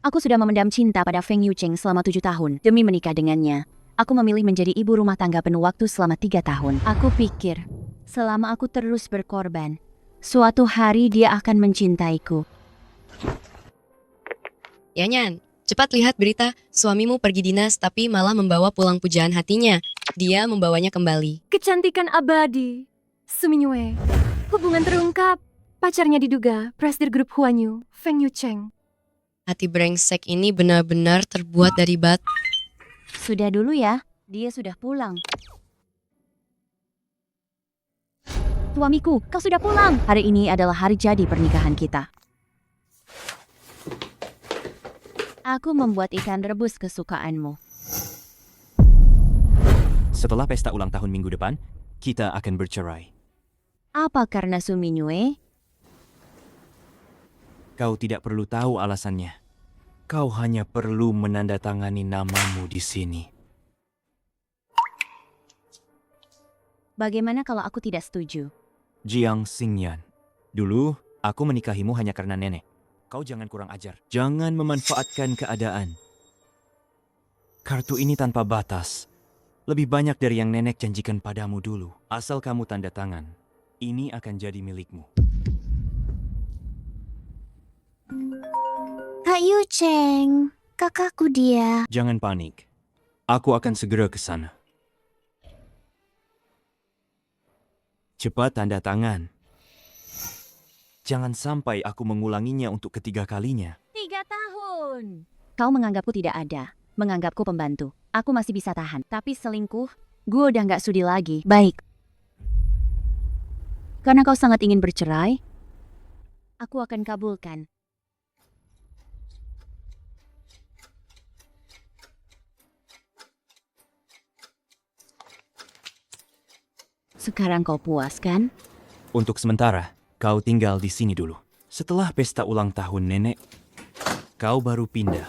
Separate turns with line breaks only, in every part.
Aku sudah memendam cinta pada Feng Yucheng selama 7 tahun. Demi menikah dengannya, aku memilih menjadi ibu rumah tangga penuh waktu selama 3 tahun. Aku pikir, selama aku terus berkorban, suatu hari dia akan mencintaiku.
Yanyan, cepat lihat berita, suamimu pergi dinas tapi malah membawa pulang pujaan hatinya. Dia membawanya kembali.
Kecantikan abadi. Suminyue. Hubungan terungkap. Pacarnya diduga presidir grup Huanyu, Feng Yucheng.
Hati brengsek ini benar-benar terbuat dari batu.
Sudah dulu ya, dia sudah pulang. Suamiku, kau sudah pulang. Hari ini adalah hari jadi pernikahan kita. Aku membuat ikan rebus kesukaanmu.
Setelah pesta ulang tahun minggu depan, kita akan bercerai.
Apa karena Suminyue?
Kau tidak perlu tahu alasannya. Kau hanya perlu menandatangani namamu di sini.
Bagaimana kalau aku tidak setuju?
Jiang Xingyan. Dulu, aku menikahimu hanya karena nenek. Kau jangan kurang ajar. Jangan memanfaatkan keadaan. Kartu ini tanpa batas. Lebih banyak dari yang nenek janjikan padamu dulu. Asal kamu tanda tangan, ini akan jadi milikmu.
Kak Yucheng, kakakku dia.
Jangan panik. Aku akan segera ke sana. Cepat tanda tangan. Jangan sampai aku mengulanginya untuk ketiga kalinya.
3 tahun. Kau menganggapku tidak ada. Menganggapku pembantu. Aku masih bisa tahan. Tapi selingkuh, gue udah gak sudi lagi. Baik. Karena kau sangat ingin bercerai, aku akan kabulkan. Sekarang kau puas kan?
Untuk sementara, kau tinggal di sini dulu. Setelah pesta ulang tahun nenek, kau baru pindah.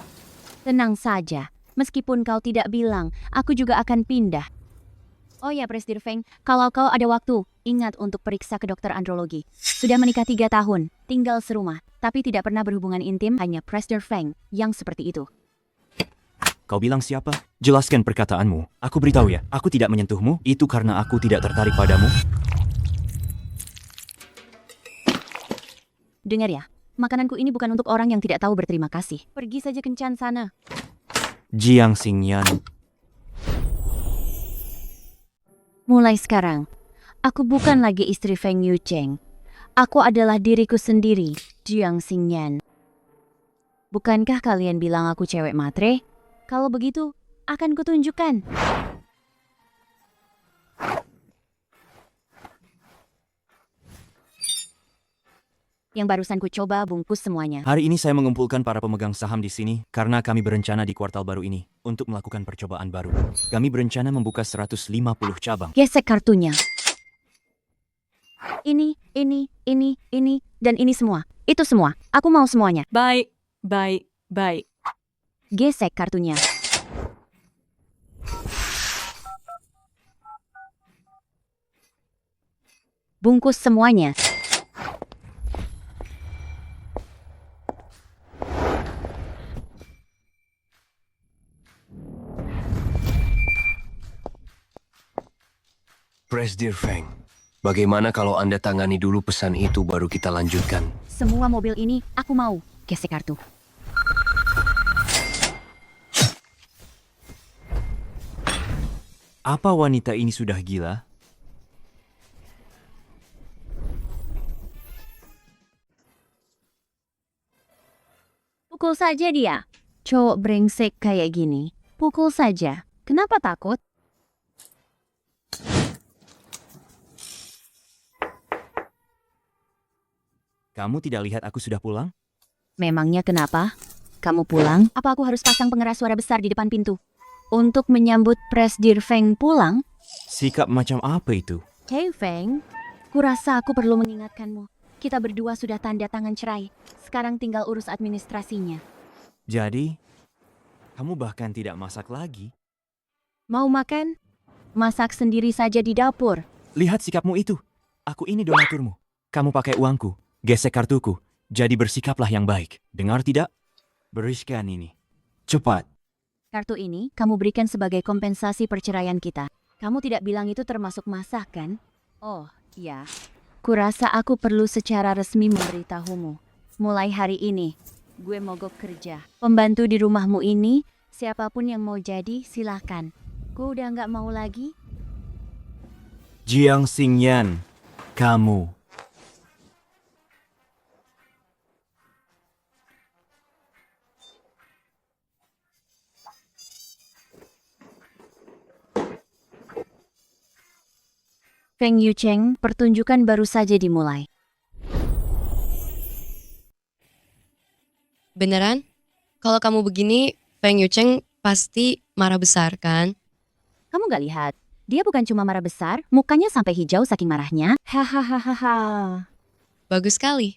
Tenang saja. Meskipun kau tidak bilang, aku juga akan pindah. Oh ya, Presidir Feng, kalau kau ada waktu, ingat untuk periksa ke dokter andrologi. Sudah menikah 3 tahun, tinggal serumah, tapi tidak pernah berhubungan intim, hanya Presidir Feng yang seperti itu.
Kau bilang siapa? Jelaskan perkataanmu. Aku beritahu ya, aku tidak menyentuhmu, itu karena aku tidak tertarik padamu.
Dengar ya, makananku ini bukan untuk orang yang tidak tahu berterima kasih. Pergi saja kencan sana.
Jiang Xingyan.
Mulai sekarang, aku bukan lagi istri Feng Yucheng. Aku adalah diriku sendiri, Jiang Xingyan. Bukankah kalian bilang aku cewek matre? Kalau begitu, akan kutunjukkan. Yang barusan ku coba bungkus semuanya.
Hari ini saya mengumpulkan para pemegang saham di sini karena kami berencana di kuartal baru ini untuk melakukan percobaan baru. Kami berencana membuka 150 cabang.
Gesek kartunya. Ini, dan ini semua. Itu semua. Aku mau semuanya.
Baik.
Gesek kartunya. Bungkus semuanya.
Presidir Feng, bagaimana kalau Anda tangani dulu pesan itu baru kita lanjutkan?
Semua mobil ini aku mau. Gesek kartu.
Apa wanita ini sudah gila?
Pukul saja dia. Cowok brengsek kayak gini. Pukul saja. Kenapa takut?
Kamu tidak lihat aku sudah pulang?
Memangnya kenapa? Kamu pulang? Apa aku harus pasang pengeras suara besar di depan pintu? Untuk menyambut Presidir Feng pulang?
Sikap macam apa itu?
Hei Feng, kurasa aku perlu mengingatkanmu. Kita berdua sudah tanda tangan cerai. Sekarang tinggal urus administrasinya.
Jadi, kamu bahkan tidak masak lagi?
Mau makan? Masak sendiri saja di dapur.
Lihat sikapmu itu. Aku ini donaturmu. Kamu pakai uangku, gesek kartuku. Jadi bersikaplah yang baik. Dengar tidak? Beriskan ini. Cepat.
Kartu ini kamu berikan sebagai kompensasi perceraian kita. Kamu tidak bilang itu termasuk masak, kan? Oh, iya. Kurasa aku perlu secara resmi memberitahumu. Mulai hari ini, gue mogok kerja. Pembantu di rumahmu ini, siapapun yang mau jadi, silakan. Gue udah nggak mau lagi.
Jiang Xingyan, kamu.
Feng Yucheng, pertunjukan baru saja dimulai.
Beneran? Kalau kamu begini, Feng Yucheng pasti marah besar kan?
Kamu gak lihat? Dia bukan cuma marah besar, mukanya sampai hijau saking marahnya. Hahaha.
Bagus sekali.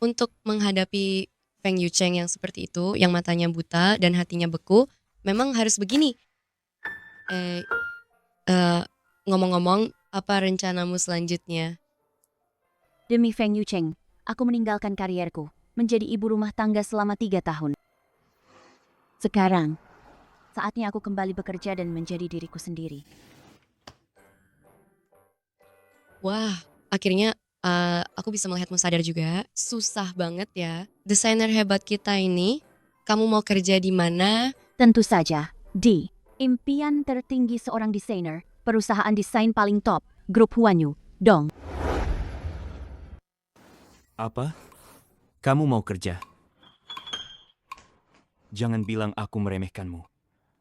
Untuk menghadapi Feng Yucheng yang seperti itu, yang matanya buta dan hatinya beku, memang harus begini. Ngomong-ngomong, apa rencanamu selanjutnya?
Demi Feng Yucheng, aku meninggalkan karierku, menjadi ibu rumah tangga selama 3 tahun. Sekarang, saatnya aku kembali bekerja dan menjadi diriku sendiri.
Wah, akhirnya aku bisa melihatmu sadar juga. Susah banget ya. Desainer hebat kita ini, kamu mau kerja di mana?
Tentu saja, di impian tertinggi seorang desainer, perusahaan desain paling top, Grup Huanyu, dong.
Apa? Kamu mau kerja? Jangan bilang aku meremehkanmu.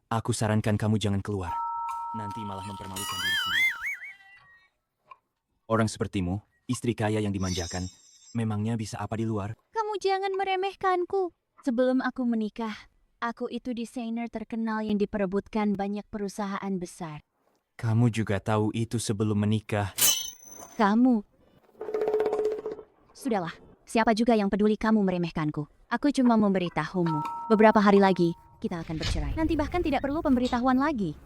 Aku sarankan kamu jangan keluar. Nanti malah mempermalukan diri sendiri. Orang sepertimu, istri kaya yang dimanjakan, memangnya bisa apa di luar?
Kamu jangan meremehkanku. Sebelum aku menikah, aku itu desainer terkenal yang diperebutkan banyak perusahaan besar.
Kamu juga tahu itu sebelum menikah.
Kamu. Sudahlah, siapa juga yang peduli kamu meremehkanku? Aku cuma memberitahumu. Beberapa hari lagi, kita akan bercerai. Nanti bahkan tidak perlu pemberitahuan lagi.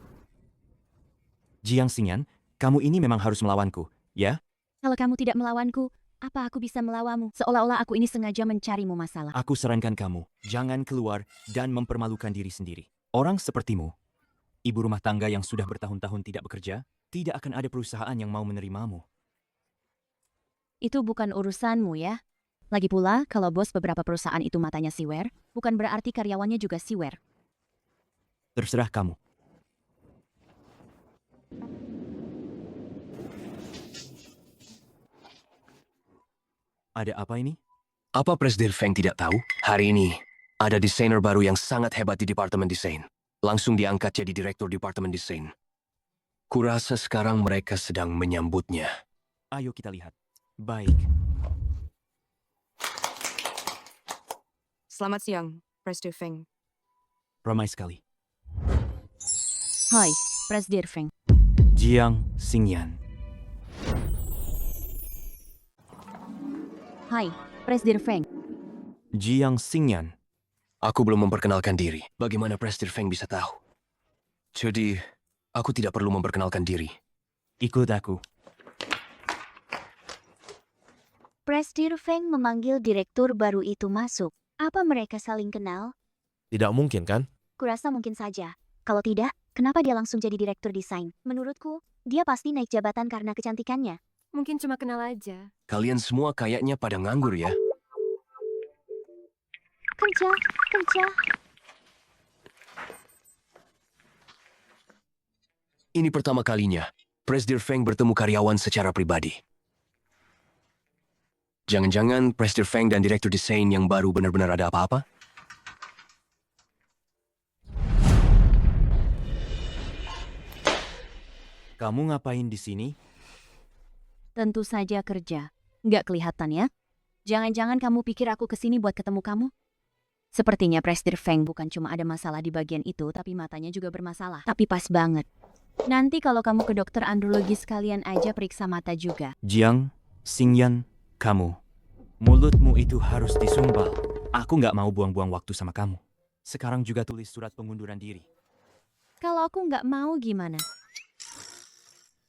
Jiang Xingyan, kamu ini memang harus melawanku, ya?
Kalau kamu tidak melawanku, apa aku bisa melawanmu? Seolah-olah aku ini sengaja mencarimu masalah.
Aku sarankan kamu, jangan keluar dan mempermalukan diri sendiri. Orang sepertimu, ibu rumah tangga yang sudah bertahun-tahun tidak bekerja, tidak akan ada perusahaan yang mau menerimamu.
Itu bukan urusanmu ya. Lagi pula, kalau bos beberapa perusahaan itu matanya siwer, bukan berarti karyawannya juga siwer.
Terserah kamu. Ada apa ini?
Apa Presiden Feng tidak tahu? Hari ini, ada desainer baru yang sangat hebat di Departemen Desain. Langsung diangkat jadi Direktur Departemen Desain. Kurasa sekarang mereka sedang menyambutnya.
Ayo kita lihat. Baik.
Selamat siang, Presiden Feng.
Ramai sekali.
Hai, Presdir Feng.
Jiang Xingyan.
Hai, Presdir Feng.
Jiang Xingyan.
Aku belum memperkenalkan diri. Bagaimana Presiden Feng bisa tahu? Jadi, aku tidak perlu memperkenalkan diri.
Ikut aku.
Presdir Feng memanggil direktur baru itu masuk. Apa mereka saling kenal?
Tidak mungkin kan?
Kurasa mungkin saja. Kalau tidak, kenapa dia langsung jadi direktur desain? Menurutku, dia pasti naik jabatan karena kecantikannya.
Mungkin cuma kenal aja.
Kalian semua kayaknya pada nganggur ya.
Kerja.
Ini pertama kalinya Presiden Feng bertemu karyawan secara pribadi. Jangan-jangan Presiden Feng dan Direktur Desain yang baru benar-benar ada apa-apa?
Kamu ngapain di sini?
Tentu saja kerja. Nggak kelihatan ya? Jangan-jangan kamu pikir aku kesini buat ketemu kamu? Sepertinya Presdir Feng bukan cuma ada masalah di bagian itu, tapi matanya juga bermasalah. Tapi pas banget. Nanti kalau kamu ke dokter andrologi sekalian aja periksa mata juga.
Jiang Xingyan, kamu. Mulutmu itu harus disumbal. Aku nggak mau buang-buang waktu sama kamu. Sekarang juga tulis surat pengunduran diri.
Kalau aku nggak mau gimana?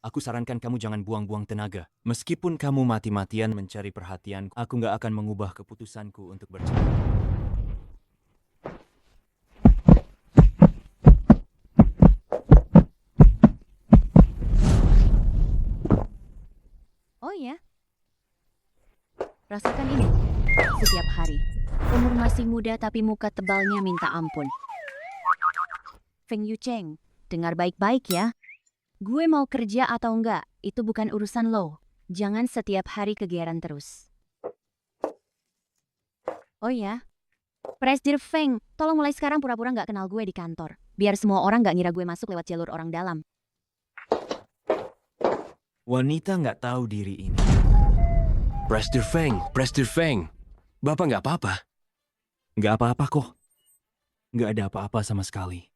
Aku sarankan kamu jangan buang-buang tenaga. Meskipun kamu mati-matian mencari perhatian, aku nggak akan mengubah keputusanku untuk bercerai.
Rasakan ini. Setiap hari. Umur masih muda tapi muka tebalnya minta ampun. Feng Yucheng, dengar baik-baik ya. Gue mau kerja atau enggak, itu bukan urusan lo. Jangan setiap hari kegiatan terus. Oh ya, Presdir Feng, tolong mulai sekarang pura-pura nggak kenal gue di kantor. Biar semua orang nggak ngira gue masuk lewat jalur orang dalam.
Wanita nggak tahu diri ini.
Presdir Feng. Bapak nggak apa-apa.
Nggak apa-apa kok. Nggak ada apa-apa sama sekali.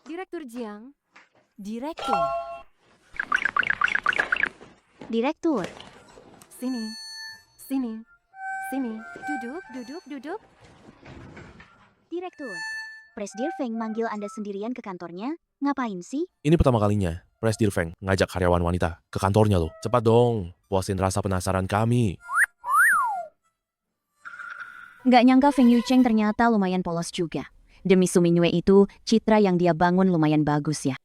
Direktur Jiang.
Direktur. Direktur.
Sini. Sini. Sini. Duduk, duduk, duduk.
Direktur. Presdir Feng manggil Anda sendirian ke kantornya? Ngapain sih?
Ini pertama kalinya Presdir Feng ngajak karyawan wanita ke kantornya loh. Cepat dong, puasin rasa penasaran kami.
Nggak nyangka Feng Yucheng ternyata lumayan polos juga. Demi Suminyue itu, citra yang dia bangun lumayan bagus ya.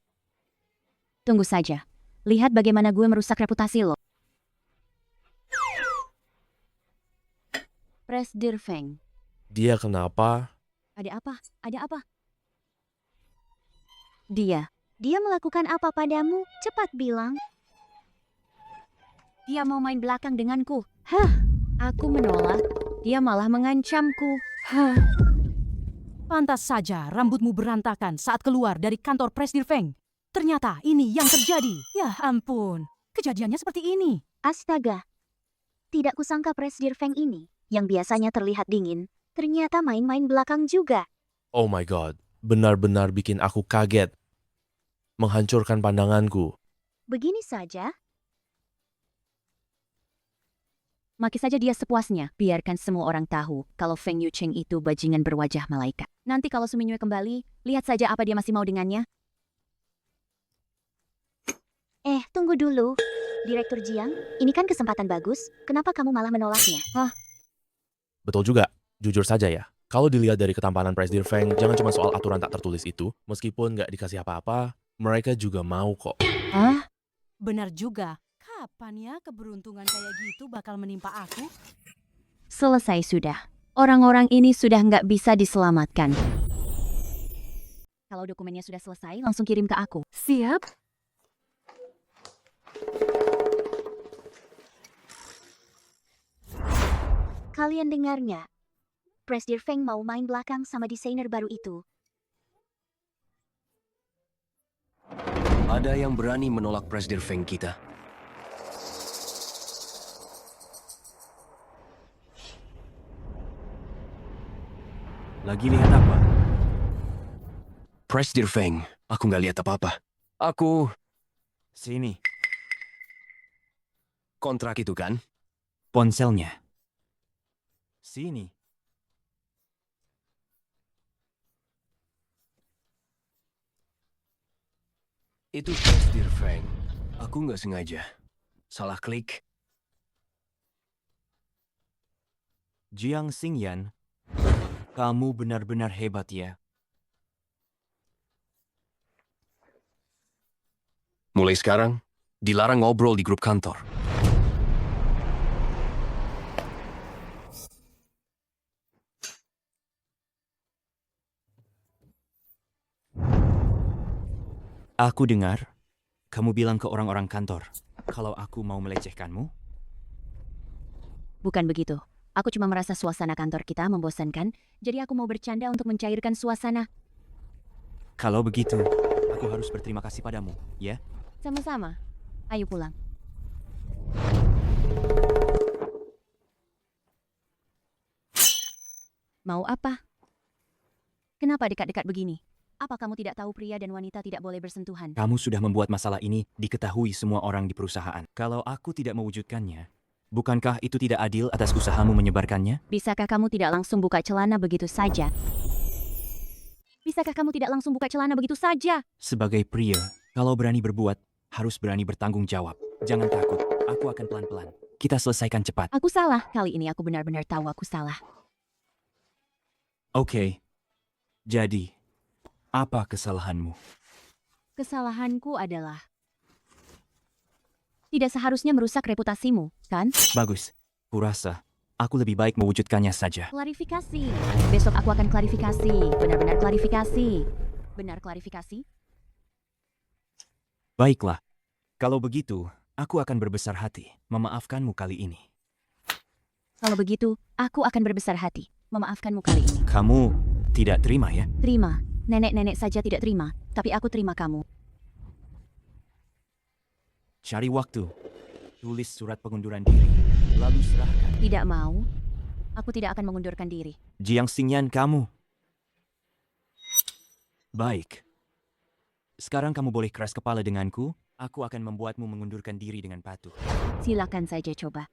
Tunggu saja. Lihat bagaimana gue merusak reputasi lo. Presdir Feng.
Dia kenapa?
Ada apa? Ada apa? Dia melakukan apa padamu? Cepat bilang. Dia mau main belakang denganku. Hah? Aku menolak. Dia malah mengancamku.
Hah.
Pantas saja rambutmu berantakan saat keluar dari kantor Presdir Feng. Ternyata ini yang terjadi. Ya ampun, kejadiannya seperti ini.
Astaga. Tidak kusangka Presdir Feng ini, yang biasanya terlihat dingin, ternyata main-main belakang juga.
Oh my god, benar-benar bikin aku kaget. Menghancurkan pandanganku.
Begini saja. Maki saja dia sepuasnya. Biarkan semua orang tahu kalau Feng Yucheng itu bajingan berwajah malaikat. Nanti kalau Suminyue kembali, lihat saja apa dia masih mau dengannya. Tunggu dulu. Direktur Jiang, ini kan kesempatan bagus. Kenapa kamu malah menolaknya?
Betul juga, jujur saja ya. Kalau dilihat dari ketampanan Presdir Feng, jangan cuma soal aturan tak tertulis itu. Meskipun nggak dikasih apa-apa, mereka juga mau kok.
Benar juga. Kapan ya keberuntungan kayak gitu bakal menimpa aku?
Selesai sudah. Orang-orang ini sudah nggak bisa diselamatkan. Kalau dokumennya sudah selesai, langsung kirim ke aku.
Siap.
Kalian dengar nggak? Presdir Feng mau main belakang sama desainer baru itu.
Ada yang berani menolak Presdir Feng kita.
Lagi lihat apa?
Presdir Feng, aku nggak lihat apa-apa. Aku
Sini,
kontrak itu kan?
ponselnya. Sini.
Itu Presdir Feng. Aku nggak sengaja. Salah klik.
Jiang Xingyan, kamu benar-benar hebat ya.
Mulai sekarang, dilarang ngobrol di grup kantor.
Aku dengar, kamu bilang ke orang-orang kantor, kalau aku mau melecehkanmu.
Bukan begitu. Aku cuma merasa suasana kantor kita membosankan, jadi aku mau bercanda untuk mencairkan suasana.
Kalau begitu, aku harus berterima kasih padamu, ya?
Sama-sama. Ayo pulang. Mau apa? Kenapa dekat-dekat begini? Apa kamu tidak tahu pria dan wanita tidak boleh bersentuhan?
Kamu sudah membuat masalah ini diketahui semua orang di perusahaan. Kalau aku tidak mewujudkannya, bukankah itu tidak adil atas usahamu menyebarkannya?
Bisakah kamu tidak langsung buka celana begitu saja? Bisakah kamu tidak langsung buka celana begitu saja?
Sebagai pria, kalau berani berbuat, harus berani bertanggung jawab. Jangan takut, aku akan pelan-pelan. Kita selesaikan cepat.
Aku salah. Kali ini aku benar-benar tahu aku salah.
Oke, Jadi, apa kesalahanmu?
Kesalahanku adalah tidak seharusnya merusak reputasimu, kan?
Bagus. Kurasa, aku lebih baik mewujudkannya saja.
Klarifikasi. Besok aku akan klarifikasi. Benar-benar klarifikasi. Benar klarifikasi?
Baiklah. Kalau begitu, aku akan berbesar hati memaafkanmu kali ini.
Kalau begitu, aku akan berbesar hati memaafkanmu kali ini.
Kamu tidak terima ya?
Terima. Nenek-nenek saja tidak terima, tapi aku terima kamu.
Cari waktu. Tulis surat pengunduran diri. Lalu serahkan.
Tidak mau. Aku tidak akan mengundurkan diri.
Jiang Xingyan kamu. Baik. Sekarang kamu boleh keras kepala denganku. Aku akan membuatmu mengundurkan diri dengan patuh.
Silakan saja coba.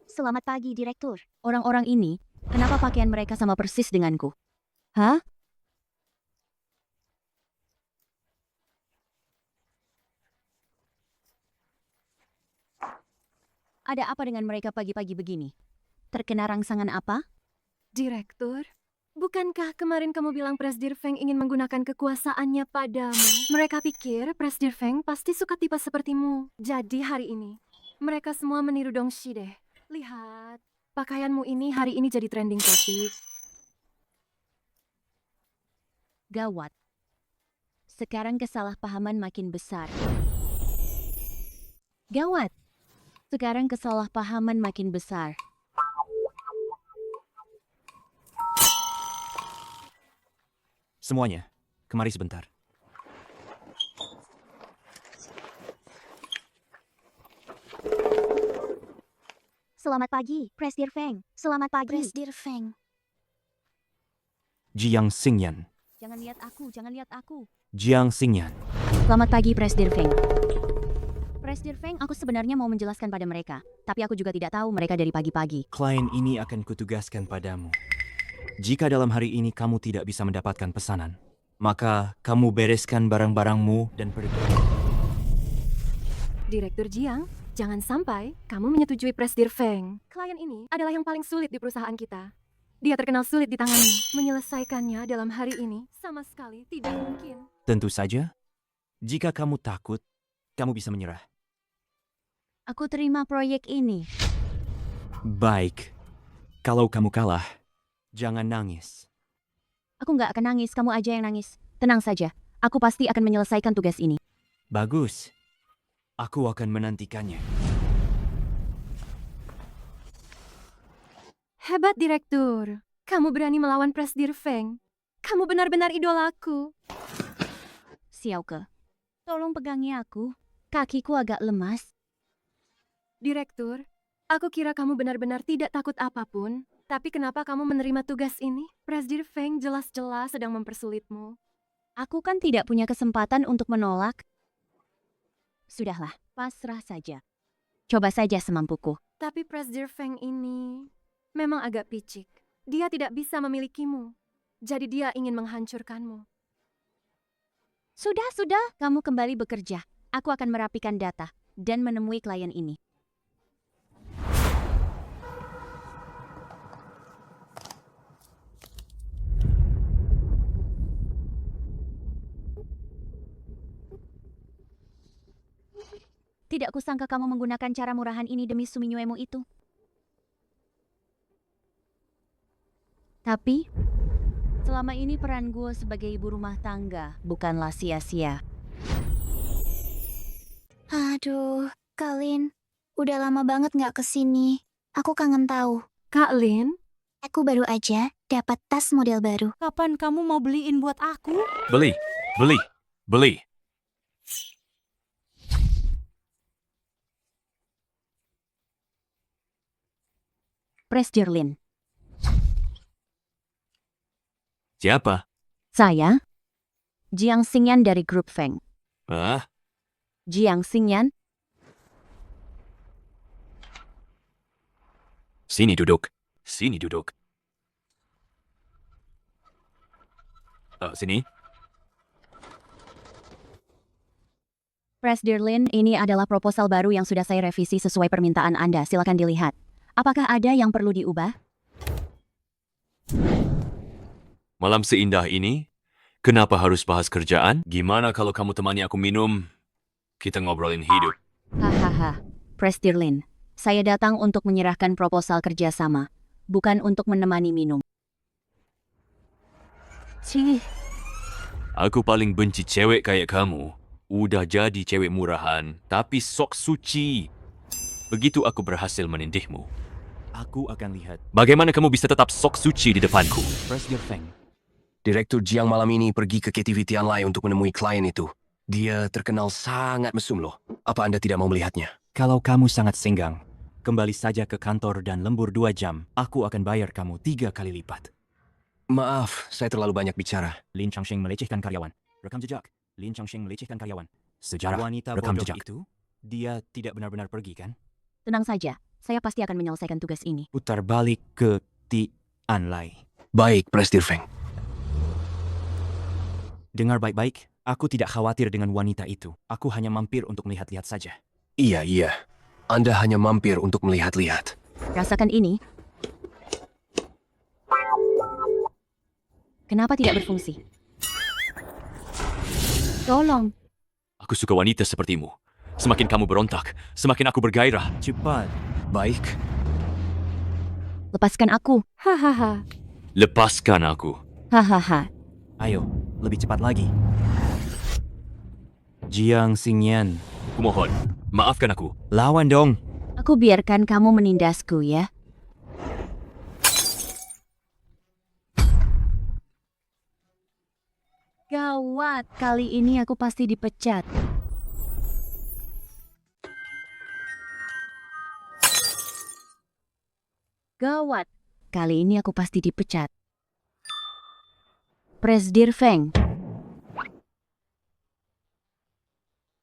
Selamat pagi, Direktur. Orang-orang ini, kenapa pakaian mereka sama persis denganku? Hah? Ada apa dengan mereka pagi-pagi begini? Terkena rangsangan apa?
Direktur, bukankah kemarin kamu bilang Presdir Feng ingin menggunakan kekuasaannya padamu? Mereka pikir Presdir Feng pasti suka tipe sepertimu. Jadi hari ini, mereka semua meniru Dong Shi deh. Lihat, pakaianmu ini hari ini jadi trending topik.
Gawat. Sekarang kesalahpahaman makin besar. Gawat. Sekarang kesalahpahaman makin besar.
Semuanya, kemari sebentar.
Selamat pagi, Presdir Feng. Selamat pagi. Presdir Feng.
Jiang Xingyan.
Jangan lihat aku, jangan lihat aku.
Jiang Xingyan.
Selamat pagi, Presdir Feng. Presdir Feng, aku sebenarnya mau menjelaskan pada mereka. Tapi aku juga tidak tahu mereka dari pagi-pagi.
Klien ini akan kutugaskan padamu. Jika dalam hari ini kamu tidak bisa mendapatkan pesanan, maka kamu bereskan barang-barangmu dan pergi.
Direktur Jiang, jangan sampai kamu menyetujui Presdir Feng. Klien ini adalah yang paling sulit di perusahaan kita. Dia terkenal sulit di tanganmu. Menyelesaikannya dalam hari ini sama sekali tidak mungkin.
Tentu saja, jika kamu takut, kamu bisa menyerah.
Aku terima proyek ini.
Baik, kalau kamu kalah, jangan nangis.
Aku nggak akan nangis, kamu aja yang nangis. Tenang saja, aku pasti akan menyelesaikan tugas ini.
Bagus, aku akan menantikannya.
Hebat, Direktur. Kamu berani melawan Presdir Feng. Kamu benar-benar idolaku.
Xiaoke, tolong pegangi aku. Kakiku agak lemas.
Direktur, aku kira kamu benar-benar tidak takut apapun. Tapi kenapa kamu menerima tugas ini? Presdir Feng jelas-jelas sedang mempersulitmu.
Aku kan tidak punya kesempatan untuk menolak. Sudahlah, pasrah saja. Coba saja semampuku.
Tapi Presdir Feng ini memang agak picik. Dia tidak bisa memilikimu. Jadi dia ingin menghancurkanmu.
Sudah, kamu kembali bekerja. Aku akan merapikan data dan menemui klien ini. Tidak kusangka kamu menggunakan cara murahan ini demi Suminyuemu itu. Tapi, selama ini peran gue sebagai ibu rumah tangga bukanlah sia-sia.
Aduh, Kalin, udah lama banget nggak kesini. Aku kangen tahu.
Kak Lin,
Aku baru aja dapat tas model baru.
Kapan kamu mau beliin buat aku?
Beli, beli, beli.
Presdir Lin.
Siapa?
Saya, Jiang Xingyan dari Grup Feng.
Ah,
Jiang Xingyan,
Sini duduk. Sini duduk. Sini.
Presdirlin, ini adalah proposal baru yang sudah saya revisi sesuai permintaan Anda. Silakan dilihat. Apakah ada yang perlu diubah?
Malam seindah ini, kenapa harus bahas kerjaan? Gimana kalau kamu temani aku minum? Kita ngobrolin hidup.
Hahaha. Presdirlin, saya datang untuk menyerahkan proposal kerjasama, bukan untuk menemani minum. Cih,
Aku paling benci cewek kayak kamu. Udah jadi cewek murahan, tapi sok suci. Begitu aku berhasil menindihmu.
Aku akan lihat.
Bagaimana kamu bisa tetap sok suci di depanku?
Presdir Feng,
Direktur Jiang malam ini pergi ke KTV Tianlai untuk menemui klien itu. Dia terkenal sangat mesum loh. Apa Anda tidak mau melihatnya?
kalau kamu sangat senggang, kembali saja ke kantor dan lembur 2 jam. Aku akan bayar kamu 3 kali lipat.
Maaf, saya terlalu banyak bicara.
Lin Changsheng melecehkan karyawan. Rekam jejak. Lin Changsheng melecehkan karyawan. Sejarah wanita
rekam
bodoh
jejak.
itu, dia tidak benar-benar pergi kan?
tenang saja. Saya pasti akan menyelesaikan tugas ini.
Putar balik ke Tianlai.
Baik, Presdir Feng.
Dengar baik-baik, aku tidak khawatir dengan wanita itu. Aku hanya mampir untuk melihat-lihat saja.
Iya. Anda hanya mampir untuk melihat-lihat.
Rasakan ini. Kenapa tidak berfungsi? Tolong.
Aku suka wanita sepertimu. Semakin kamu berontak, semakin aku bergairah.
Cepat.
Baik,
Lepaskan aku.
Hahaha.
lepaskan aku.
Hahaha.
Ayo, lebih cepat lagi. Jiang Xingyan,
Kumohon, maafkan aku.
lawan dong.
Aku biarkan kamu menindasku ya. Gawat, kali ini aku pasti dipecat. Gawat, kali ini aku pasti dipecat. Presdir Feng.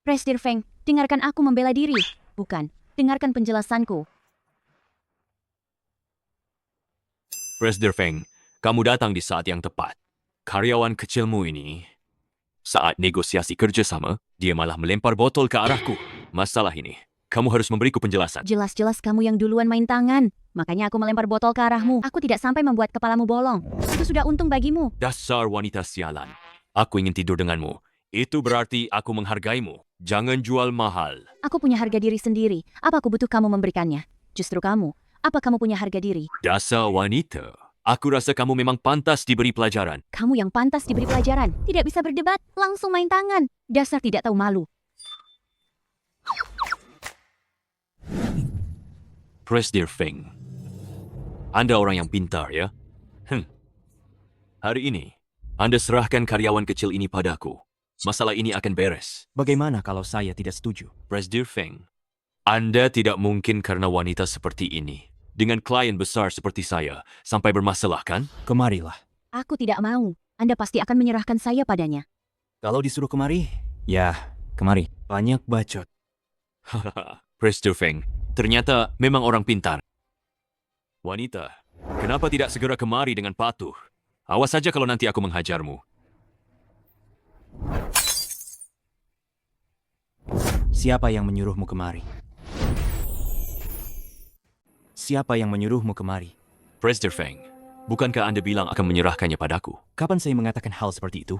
Presdir Feng, dengarkan aku membela diri. Bukan, dengarkan penjelasanku.
Presdir Feng, kamu datang di saat yang tepat. Karyawan kecilmu ini, saat negosiasi kerjasama, dia malah melempar botol ke arahku. Masalah ini, kamu harus memberiku penjelasan.
Jelas-jelas kamu yang duluan main tangan. Makanya aku melempar botol ke arahmu. Aku tidak sampai membuat kepalamu bolong. Itu sudah untung bagimu.
Dasar wanita sialan. Aku ingin tidur denganmu. Itu berarti aku menghargaimu. Jangan jual mahal.
Aku punya harga diri sendiri. Apa aku butuh kamu memberikannya? Justru kamu. Apa kamu punya harga diri?
Dasar wanita. Aku rasa kamu memang pantas diberi pelajaran.
Kamu yang pantas diberi pelajaran. Tidak bisa berdebat. Langsung main tangan. Dasar tidak tahu malu.
Presdir Feng. Anda orang yang pintar ya? Hari ini, Anda serahkan karyawan kecil ini padaku. Masalah ini akan beres.
Bagaimana kalau saya tidak setuju?
Presdir Feng, Anda tidak mungkin karena wanita seperti ini, dengan klien besar seperti saya, sampai bermasalah kan?
Kemarilah.
Aku tidak mau. Anda pasti akan menyerahkan saya padanya.
Kalau disuruh kemari, ya, kemari. Banyak bacot.
Hahaha, Presdir Feng, ternyata memang orang pintar. Wanita, kenapa tidak segera kemari dengan patuh? Awas saja kalau nanti aku menghajarmu.
Siapa yang menyuruhmu kemari? Siapa yang menyuruhmu kemari?
Presdir Feng, bukankah Anda bilang akan menyerahkannya padaku?
Kapan saya mengatakan hal seperti itu?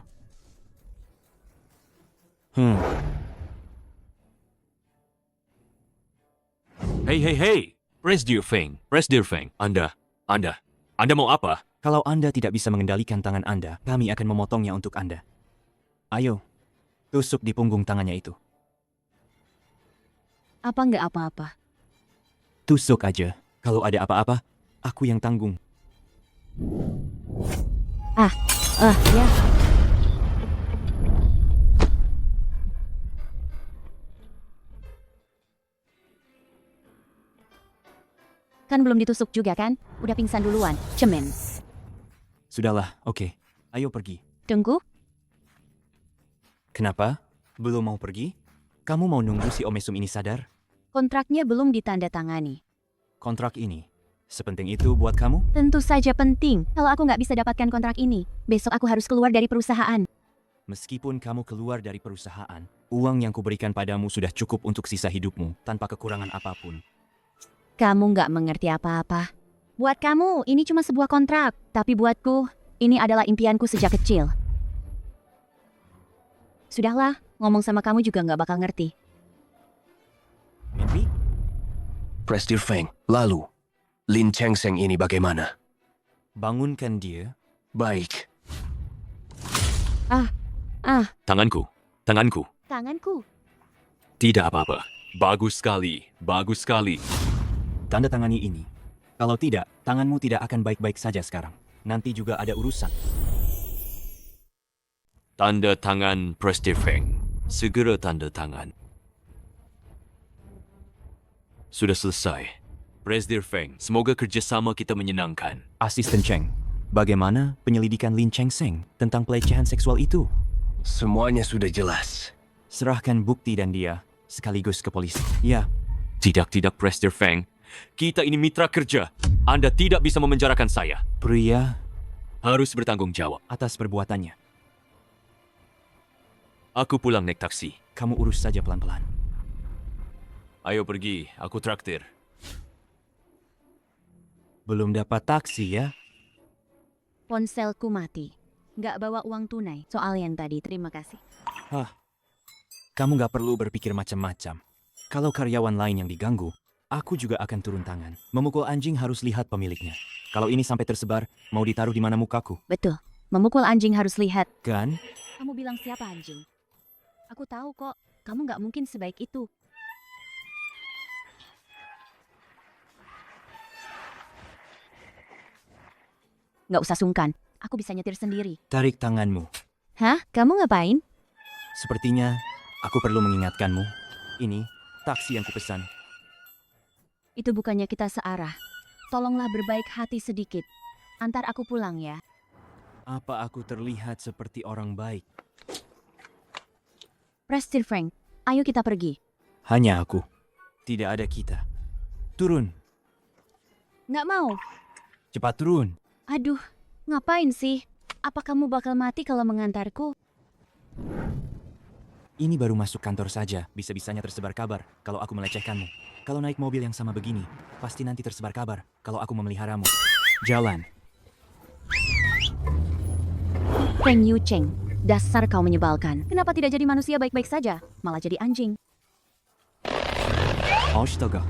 Hei, Presdir Feng, Anda mau apa?
Kalau Anda tidak bisa mengendalikan tangan Anda, kami akan memotongnya untuk Anda. Ayo, tusuk di punggung tangannya itu.
Apa nggak apa-apa?
Tusuk aja. Kalau ada apa-apa, aku yang tanggung.
Ya. Kan belum ditusuk juga kan? Udah pingsan duluan. Cemen.
Sudahlah, oke. Ayo pergi.
Tunggu.
Kenapa? Belum mau pergi? Kamu mau nunggu si Omesum ini sadar?
Kontraknya belum ditandatangani.
Kontrak ini, sepenting itu buat kamu?
Tentu saja penting. Kalau aku nggak bisa dapatkan kontrak ini, besok aku harus keluar dari perusahaan.
Meskipun kamu keluar dari perusahaan, Uang yang kuberikan padamu sudah cukup untuk sisa hidupmu tanpa kekurangan apapun.
Kamu nggak mengerti apa-apa. Buat kamu, ini cuma sebuah kontrak. Tapi buatku, ini adalah impianku sejak kecil. Sudahlah, ngomong sama kamu juga nggak bakal ngerti.
Mimpi?
Presdir Feng, lalu Lin Chengseng ini bagaimana?
Bangunkan dia.
Baik.
Tanganku.
Tanganku.
Tidak apa-apa. Bagus sekali.
Tanda tangani ini. Kalau tidak, tanganmu tidak akan baik-baik saja sekarang. Nanti juga ada urusan.
Tanda tangan Presdir Feng. Segera tanda tangan. Sudah selesai. Presdir Feng, semoga kerjasama kita menyenangkan.
Asisten Cheng, bagaimana penyelidikan Lin Chengseng tentang pelecehan seksual itu?
Semuanya sudah jelas.
Serahkan bukti dan dia sekaligus ke polisi. Ya,
Tidak, Presdir Feng. Kita ini mitra kerja. Anda tidak bisa memenjarakan saya.
pria
Harus bertanggung jawab.
atas perbuatannya.
Aku pulang naik taksi.
Kamu urus saja pelan-pelan.
Ayo pergi, aku traktir.
Belum dapat taksi ya?
Ponselku mati. Nggak bawa uang tunai. Soal yang tadi, terima kasih.
Kamu nggak perlu berpikir macam-macam. Kalau karyawan lain yang diganggu, aku juga akan turun tangan. Memukul anjing harus lihat pemiliknya. Kalau ini sampai tersebar, mau ditaruh di mana mukaku?
Betul. Memukul anjing harus lihat.
Kan?
Kamu bilang siapa anjing? Aku tahu kok. Kamu nggak mungkin sebaik itu. Nggak usah sungkan. Aku bisa nyetir sendiri.
Tarik tanganmu.
Hah? Kamu ngapain?
Sepertinya aku perlu mengingatkanmu. Ini taksi yang kupesan.
Itu bukannya kita searah. Tolonglah berbaik hati sedikit. Antar aku pulang ya.
Apa aku terlihat seperti orang baik?
Prestir Frank, ayo kita pergi.
Hanya aku. Tidak ada kita. Turun.
Nggak mau.
Cepat turun.
Aduh, ngapain sih? Apa kamu bakal mati kalau mengantarku?
Ini baru masuk kantor saja. Bisa-bisanya tersebar kabar kalau aku melecehkanmu. Kalau naik mobil yang sama begini, pasti nanti tersebar kabar kalau aku memeliharamu. Jalan.
Feng Yu Cheng, dasar kau menyebalkan. Kenapa tidak jadi manusia baik-baik saja, malah jadi anjing?
Astaga.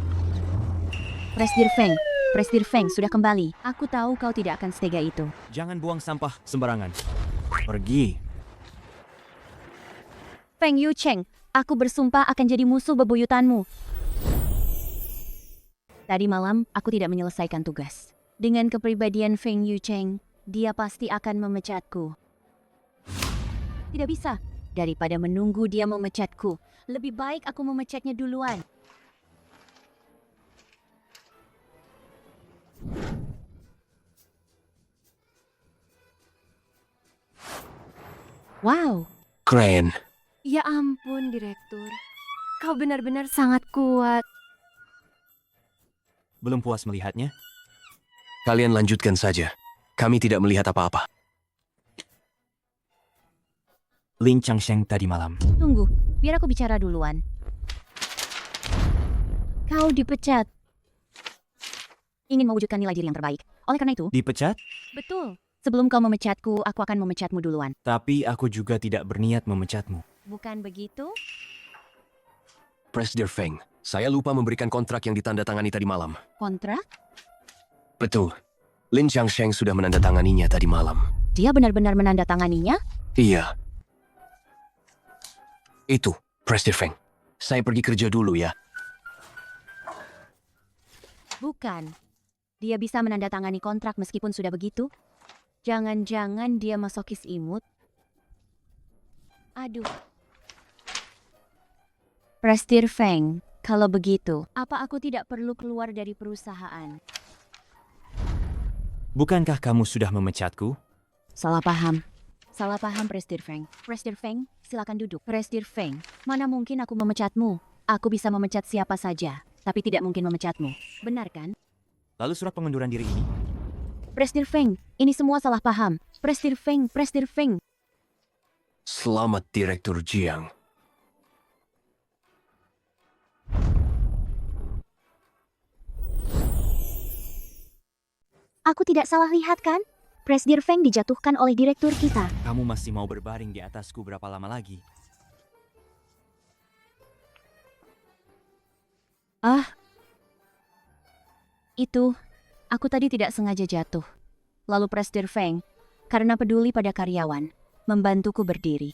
Presdir Feng sudah kembali. Aku tahu kau tidak akan setega itu.
Jangan buang sampah sembarangan. Pergi.
Feng Yu Cheng, aku bersumpah akan jadi musuh bebuyutanmu. Tadi malam, aku tidak menyelesaikan tugas. Dengan kepribadian Feng Yu Cheng, dia pasti akan memecatku. Tidak bisa. Daripada menunggu dia memecatku, lebih baik aku memecatnya duluan. Wow,
Keren.
Ya ampun, Direktur. Kau benar-benar sangat kuat.
Belum puas melihatnya?
Kalian lanjutkan saja. Kami tidak melihat apa-apa.
Lin Changsheng tadi malam.
tunggu. Biar aku bicara duluan. Kau dipecat. Ingin mewujudkan nilai diri yang terbaik. Oleh karena itu,
Dipecat?
betul. Sebelum kau memecatku, aku akan memecatmu duluan.
Tapi aku juga tidak berniat memecatmu.
Bukan begitu?
Presdir Feng, saya lupa memberikan kontrak yang ditandatangani tadi malam.
Kontrak?
Betul. Lin Changsheng sudah menandatanganinya tadi malam.
Dia benar-benar menandatanganinya?
Iya. Itu, Presdir Feng. Saya pergi kerja dulu ya.
Bukan. Dia bisa menandatangani kontrak meskipun sudah begitu? Jangan-jangan dia masokis imut? Aduh. Presdir Feng, kalau begitu, apa aku tidak perlu keluar dari perusahaan?
Bukankah kamu sudah memecatku?
Salah paham. Salah paham, Presdir Feng. Presdir Feng, silakan duduk. Presdir Feng, mana mungkin aku memecatmu? Aku bisa memecat siapa saja, tapi tidak mungkin memecatmu. Benar kan?
Lalu surat pengunduran diri ini?
Presdir Feng, ini semua salah paham. Presdir Feng, Presdir Feng.
Selamat, Direktur Jiang.
Aku tidak salah lihat kan? Presdir Feng dijatuhkan oleh direktur kita.
Kamu masih mau berbaring di atasku berapa lama lagi?
Itu, aku tadi tidak sengaja jatuh. Lalu Presdir Feng, karena peduli pada karyawan, membantuku berdiri.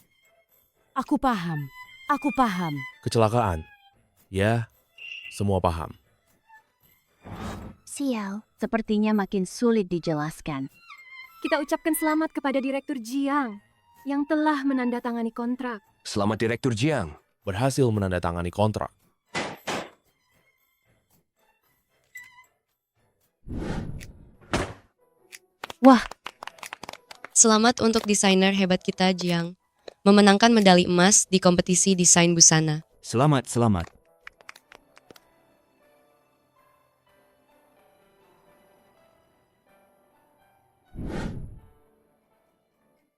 Aku paham. Aku paham.
Kecelakaan. Ya, semua paham.
Sial.
Sepertinya makin sulit dijelaskan.
Kita ucapkan selamat kepada Direktur Jiang yang telah menandatangani kontrak.
Selamat Direktur Jiang.
Berhasil menandatangani kontrak.
Selamat untuk desainer hebat kita, Jiang. Memenangkan medali emas di kompetisi desain busana.
Selamat, selamat.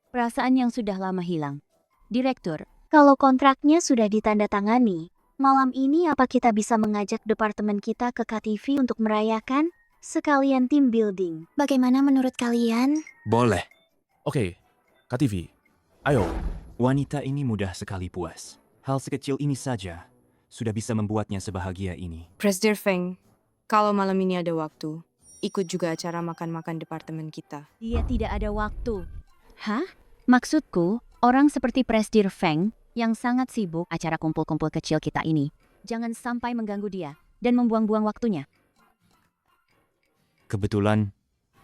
Perasaan yang sudah lama hilang. Direktur, kalau kontraknya sudah ditandatangani, malam ini apa kita bisa mengajak departemen kita ke KTV untuk merayakan? Sekalian team building.
Bagaimana menurut kalian?
Boleh.
Oke, KTV. Ayo,
Wanita ini mudah sekali puas. Hal sekecil ini saja sudah bisa membuatnya sebahagia ini.
Presdir Feng, kalau malam ini ada waktu, ikut juga acara makan-makan departemen kita.
Dia tidak ada waktu. Hah? Maksudku, orang seperti Presdir Feng yang sangat sibuk acara kumpul-kumpul kecil kita ini. Jangan sampai mengganggu dia dan membuang-buang waktunya.
Kebetulan,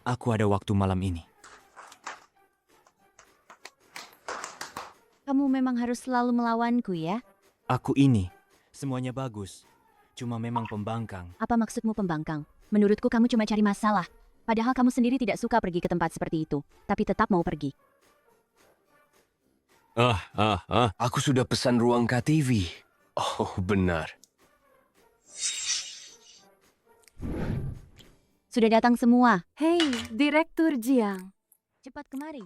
aku ada waktu malam ini.
Kamu memang harus selalu melawanku ya?
Aku ini, semuanya bagus. Cuma memang pembangkang.
Apa maksudmu pembangkang? Menurutku kamu cuma cari masalah. Padahal kamu sendiri tidak suka pergi ke tempat seperti itu, tapi tetap mau pergi.
Aku sudah pesan ruang KTV. Oh, benar.
Sudah datang semua.
Hei, Direktur Jiang.
Cepat kemari.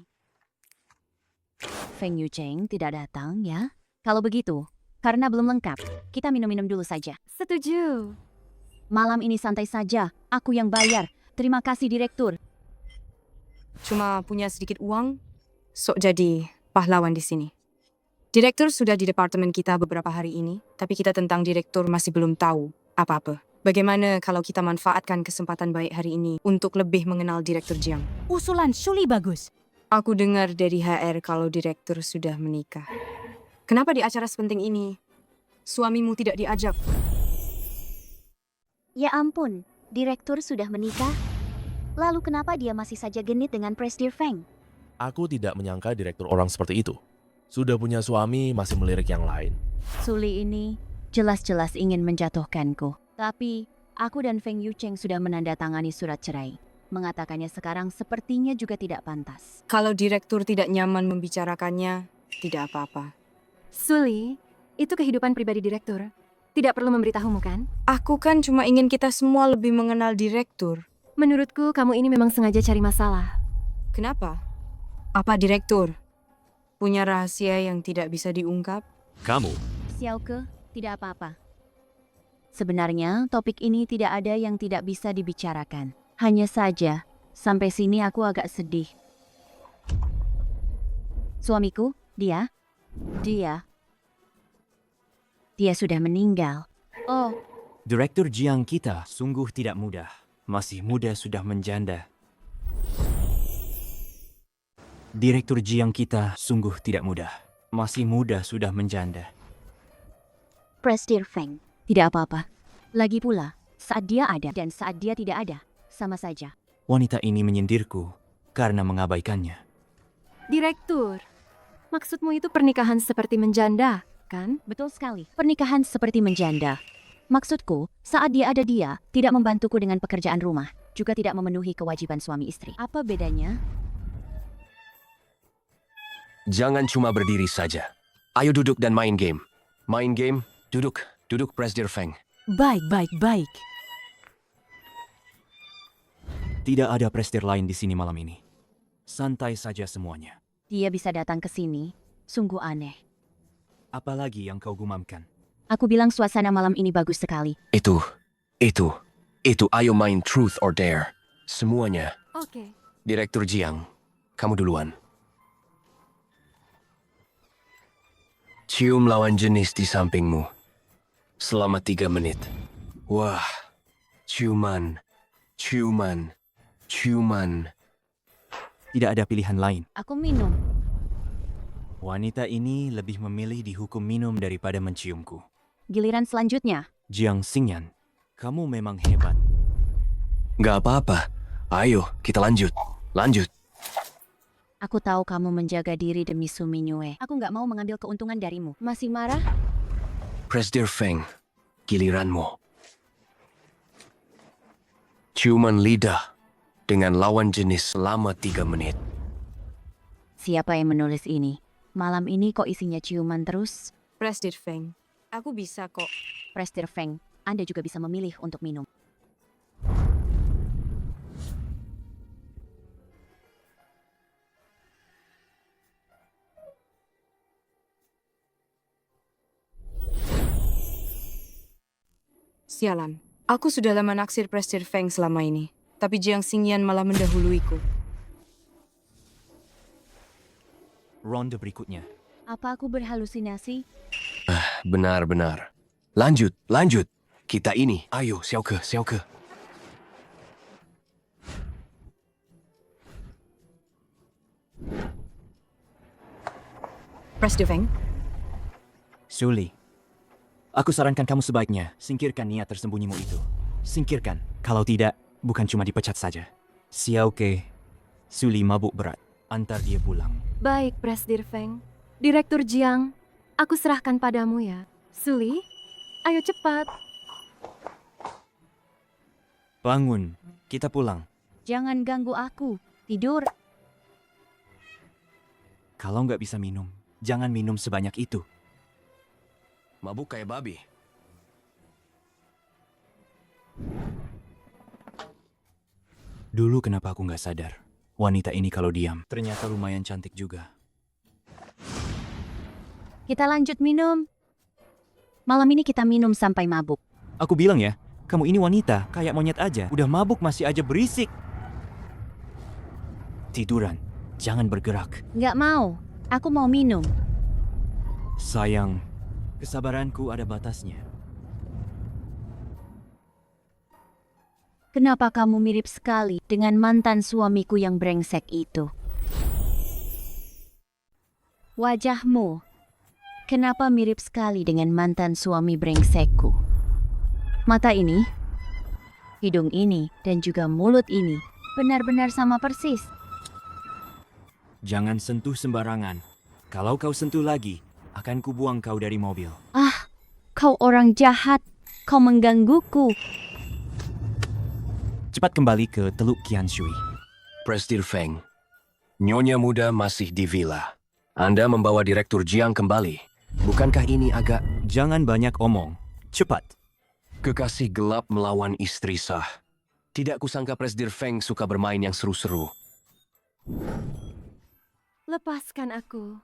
Feng Yucheng tidak datang ya? Kalau begitu, karena belum lengkap, kita minum-minum dulu saja.
Setuju.
Malam ini santai saja, aku yang bayar. Terima kasih Direktur.
Cuma punya sedikit uang, sok jadi pahlawan di sini. Direktur sudah di departemen kita beberapa hari ini, tapi kita tentang direktur masih belum tahu apa-apa. Bagaimana kalau kita manfaatkan kesempatan baik hari ini untuk lebih mengenal Direktur Jiang?
Usulan Shuli bagus.
Aku dengar dari HR kalau direktur sudah menikah. Kenapa di acara sepenting ini suamimu tidak diajak?
Ya ampun, Direktur sudah menikah? Lalu kenapa dia masih saja genit dengan Presdir Feng?
aku tidak menyangka direktur orang seperti itu. Sudah punya suami, masih melirik yang lain.
Suli ini jelas-jelas ingin menjatuhkanku. Tapi, aku dan Feng Yucheng sudah menandatangani surat cerai. Mengatakannya sekarang sepertinya juga tidak pantas.
Kalau direktur tidak nyaman membicarakannya, tidak apa-apa.
Suli, itu kehidupan pribadi direktur. Tidak perlu memberitahumu kan?
Aku kan cuma ingin kita semua lebih mengenal direktur.
Menurutku kamu ini memang sengaja cari masalah.
Kenapa? Apa direktur punya rahasia yang tidak bisa diungkap?
Kamu,
Xiaoke, tidak apa-apa. Sebenarnya topik ini tidak ada yang tidak bisa dibicarakan. Hanya saja, sampai sini aku agak sedih. Suamiku, dia sudah meninggal. Oh,
Direktur Jiang kita sungguh tidak mudah. Masih muda sudah menjanda. Direktur Jiang kita sungguh tidak mudah. Masih muda sudah menjanda.
Presdir Feng, tidak apa-apa. Lagi pula, saat dia ada dan saat dia tidak ada, sama saja.
Wanita ini menyindirku karena mengabaikannya.
Direktur, maksudmu itu pernikahan seperti menjanda, kan?
Betul sekali, pernikahan seperti menjanda. Maksudku, saat dia ada dia, tidak membantuku dengan pekerjaan rumah, juga tidak memenuhi kewajiban suami istri. Apa bedanya?
Jangan cuma berdiri saja. Ayo duduk dan main game. Main game, duduk. Duduk Presdir Feng.
Baik, baik, baik.
Tidak ada prestir lain di sini malam ini. Santai saja semuanya.
Dia bisa datang ke sini, sungguh aneh.
Apalagi yang kau gumamkan?
Aku bilang suasana malam ini bagus sekali.
Itu. Ayo main truth or dare. Semuanya.
Oke.
Direktur Jiang, kamu duluan. Cium lawan jenis di sampingmu. Selama 3 menit. Wah, ciuman, ciuman, ciuman.
Tidak ada pilihan lain.
Aku minum.
Wanita ini lebih memilih dihukum minum daripada menciumku.
Giliran selanjutnya.
Jiang Xingyan, kamu memang hebat.
Gak apa-apa. Ayo, kita lanjut. Lanjut.
Aku tahu kamu menjaga diri demi Su Mingyue. Aku nggak mau mengambil keuntungan darimu. Masih marah?
Presdir Feng, giliranmu. Ciuman lidah dengan lawan jenis selama 3 menit.
Siapa yang menulis ini? Malam ini kok isinya ciuman terus?
Presdir Feng, aku bisa kok.
Presdir Feng, Anda juga bisa memilih untuk minum.
Sialan, aku sudah lama naksir Presdir Feng selama ini. Tapi Jiang Xingyan malah mendahuluiku.
Ronde berikutnya.
Apa aku berhalusinasi?
Benar-benar. Lanjut, lanjut. Kita ini. Ayo, Xiaoke, Xiaoke.
Presdir Feng,
Suli, aku sarankan kamu sebaiknya singkirkan niat tersembunyimu itu. Singkirkan. Kalau tidak, bukan cuma dipecat saja. Xiaoke, Suli mabuk berat. Antar dia pulang.
Baik, Presdir Feng. Direktur Jiang, aku serahkan padamu ya. Suli, ayo cepat.
Bangun, kita pulang.
Jangan ganggu aku. Tidur.
Kalau nggak bisa minum, jangan minum sebanyak itu.
Mabuk kayak babi.
Dulu kenapa aku nggak sadar? Wanita ini kalau diam, ternyata lumayan cantik juga.
Kita lanjut minum. Malam ini kita minum sampai mabuk.
Aku bilang ya, kamu ini wanita, kayak monyet aja. Udah mabuk masih aja berisik. Tiduran, jangan bergerak.
Nggak mau. Aku mau minum.
Sayang, kesabaranku ada batasnya.
Kenapa kamu mirip sekali dengan mantan suamiku yang brengsek itu? Wajahmu, kenapa mirip sekali dengan mantan suami brengsekku? Mata ini, hidung ini, dan juga mulut ini benar-benar sama persis.
Jangan sentuh sembarangan. Kalau kau sentuh lagi, akan kubuang kau dari mobil.
Ah, kau orang jahat. Kau menggangguku.
Cepat kembali ke Teluk Qianshui.
Presdir Feng, Nyonya muda masih di villa. Anda membawa Direktur Jiang kembali. Bukankah ini agak...
Jangan banyak omong. Cepat.
Kekasih gelap melawan istri sah. Tidak kusangka Presdir Feng suka bermain yang seru-seru.
Lepaskan aku.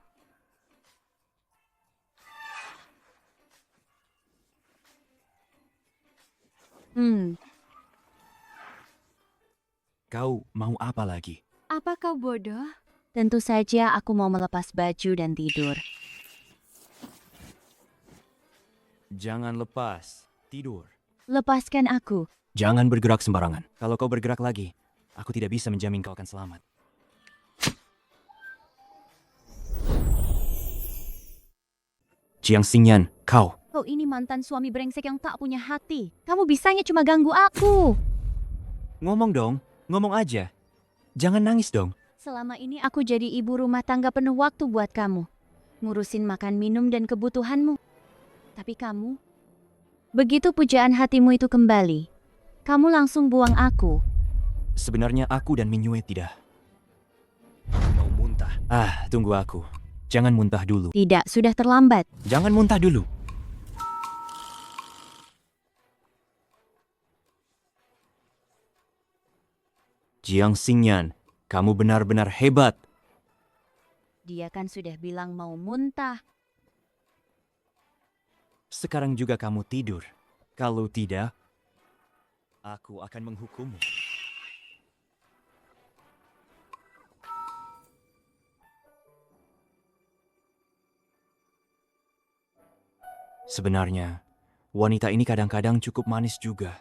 Kau mau apa lagi?
Apa kau bodoh?
Tentu saja aku mau melepas baju dan tidur.
Jangan lepas. Tidur.
Lepaskan aku.
Jangan bergerak sembarangan. Kalau kau bergerak lagi, aku tidak bisa menjamin kau akan selamat. Jiang Xingyan, kau.
Kau ini mantan suami brengsek yang tak punya hati. Kamu bisanya cuma ganggu aku.
Ngomong dong, ngomong aja. Jangan nangis dong.
Selama ini aku jadi ibu rumah tangga penuh waktu buat kamu. Ngurusin makan minum dan kebutuhanmu. Tapi kamu, begitu pujaan hatimu itu kembali, kamu langsung buang aku.
Sebenarnya aku dan Mingyue tidak.
Mau muntah.
Tunggu aku. Jangan muntah dulu.
Tidak, sudah terlambat.
Jangan muntah dulu. Jiang Xingyan, kamu benar-benar hebat.
Dia kan sudah bilang mau muntah.
Sekarang juga kamu tidur. Kalau tidak, aku akan menghukummu. Sebenarnya, wanita ini kadang-kadang cukup manis juga.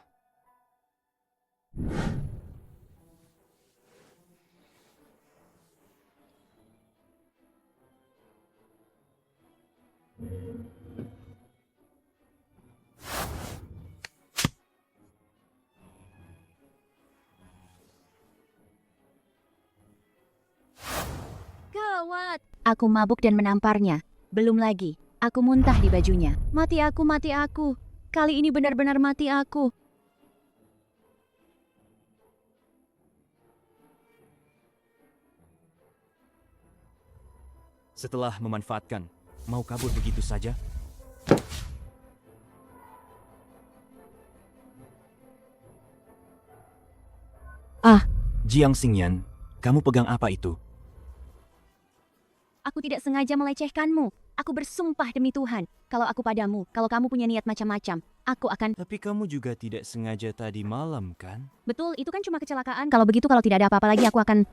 Gawat! Aku mabuk dan menamparnya. Belum lagi, aku muntah di bajunya. Mati aku, mati aku. Kali ini benar-benar mati aku.
Setelah memanfaatkan, mau kabur begitu saja?
Ah.
Jiang Xingyan, kamu pegang apa itu?
Aku tidak sengaja melecehkanmu. Aku bersumpah demi Tuhan. Kalau aku padamu, kalau kamu punya niat macam-macam, aku akan...
Tapi kamu juga tidak sengaja tadi malam, kan?
Betul, itu kan cuma kecelakaan. Kalau begitu, kalau tidak ada apa-apa lagi, aku akan...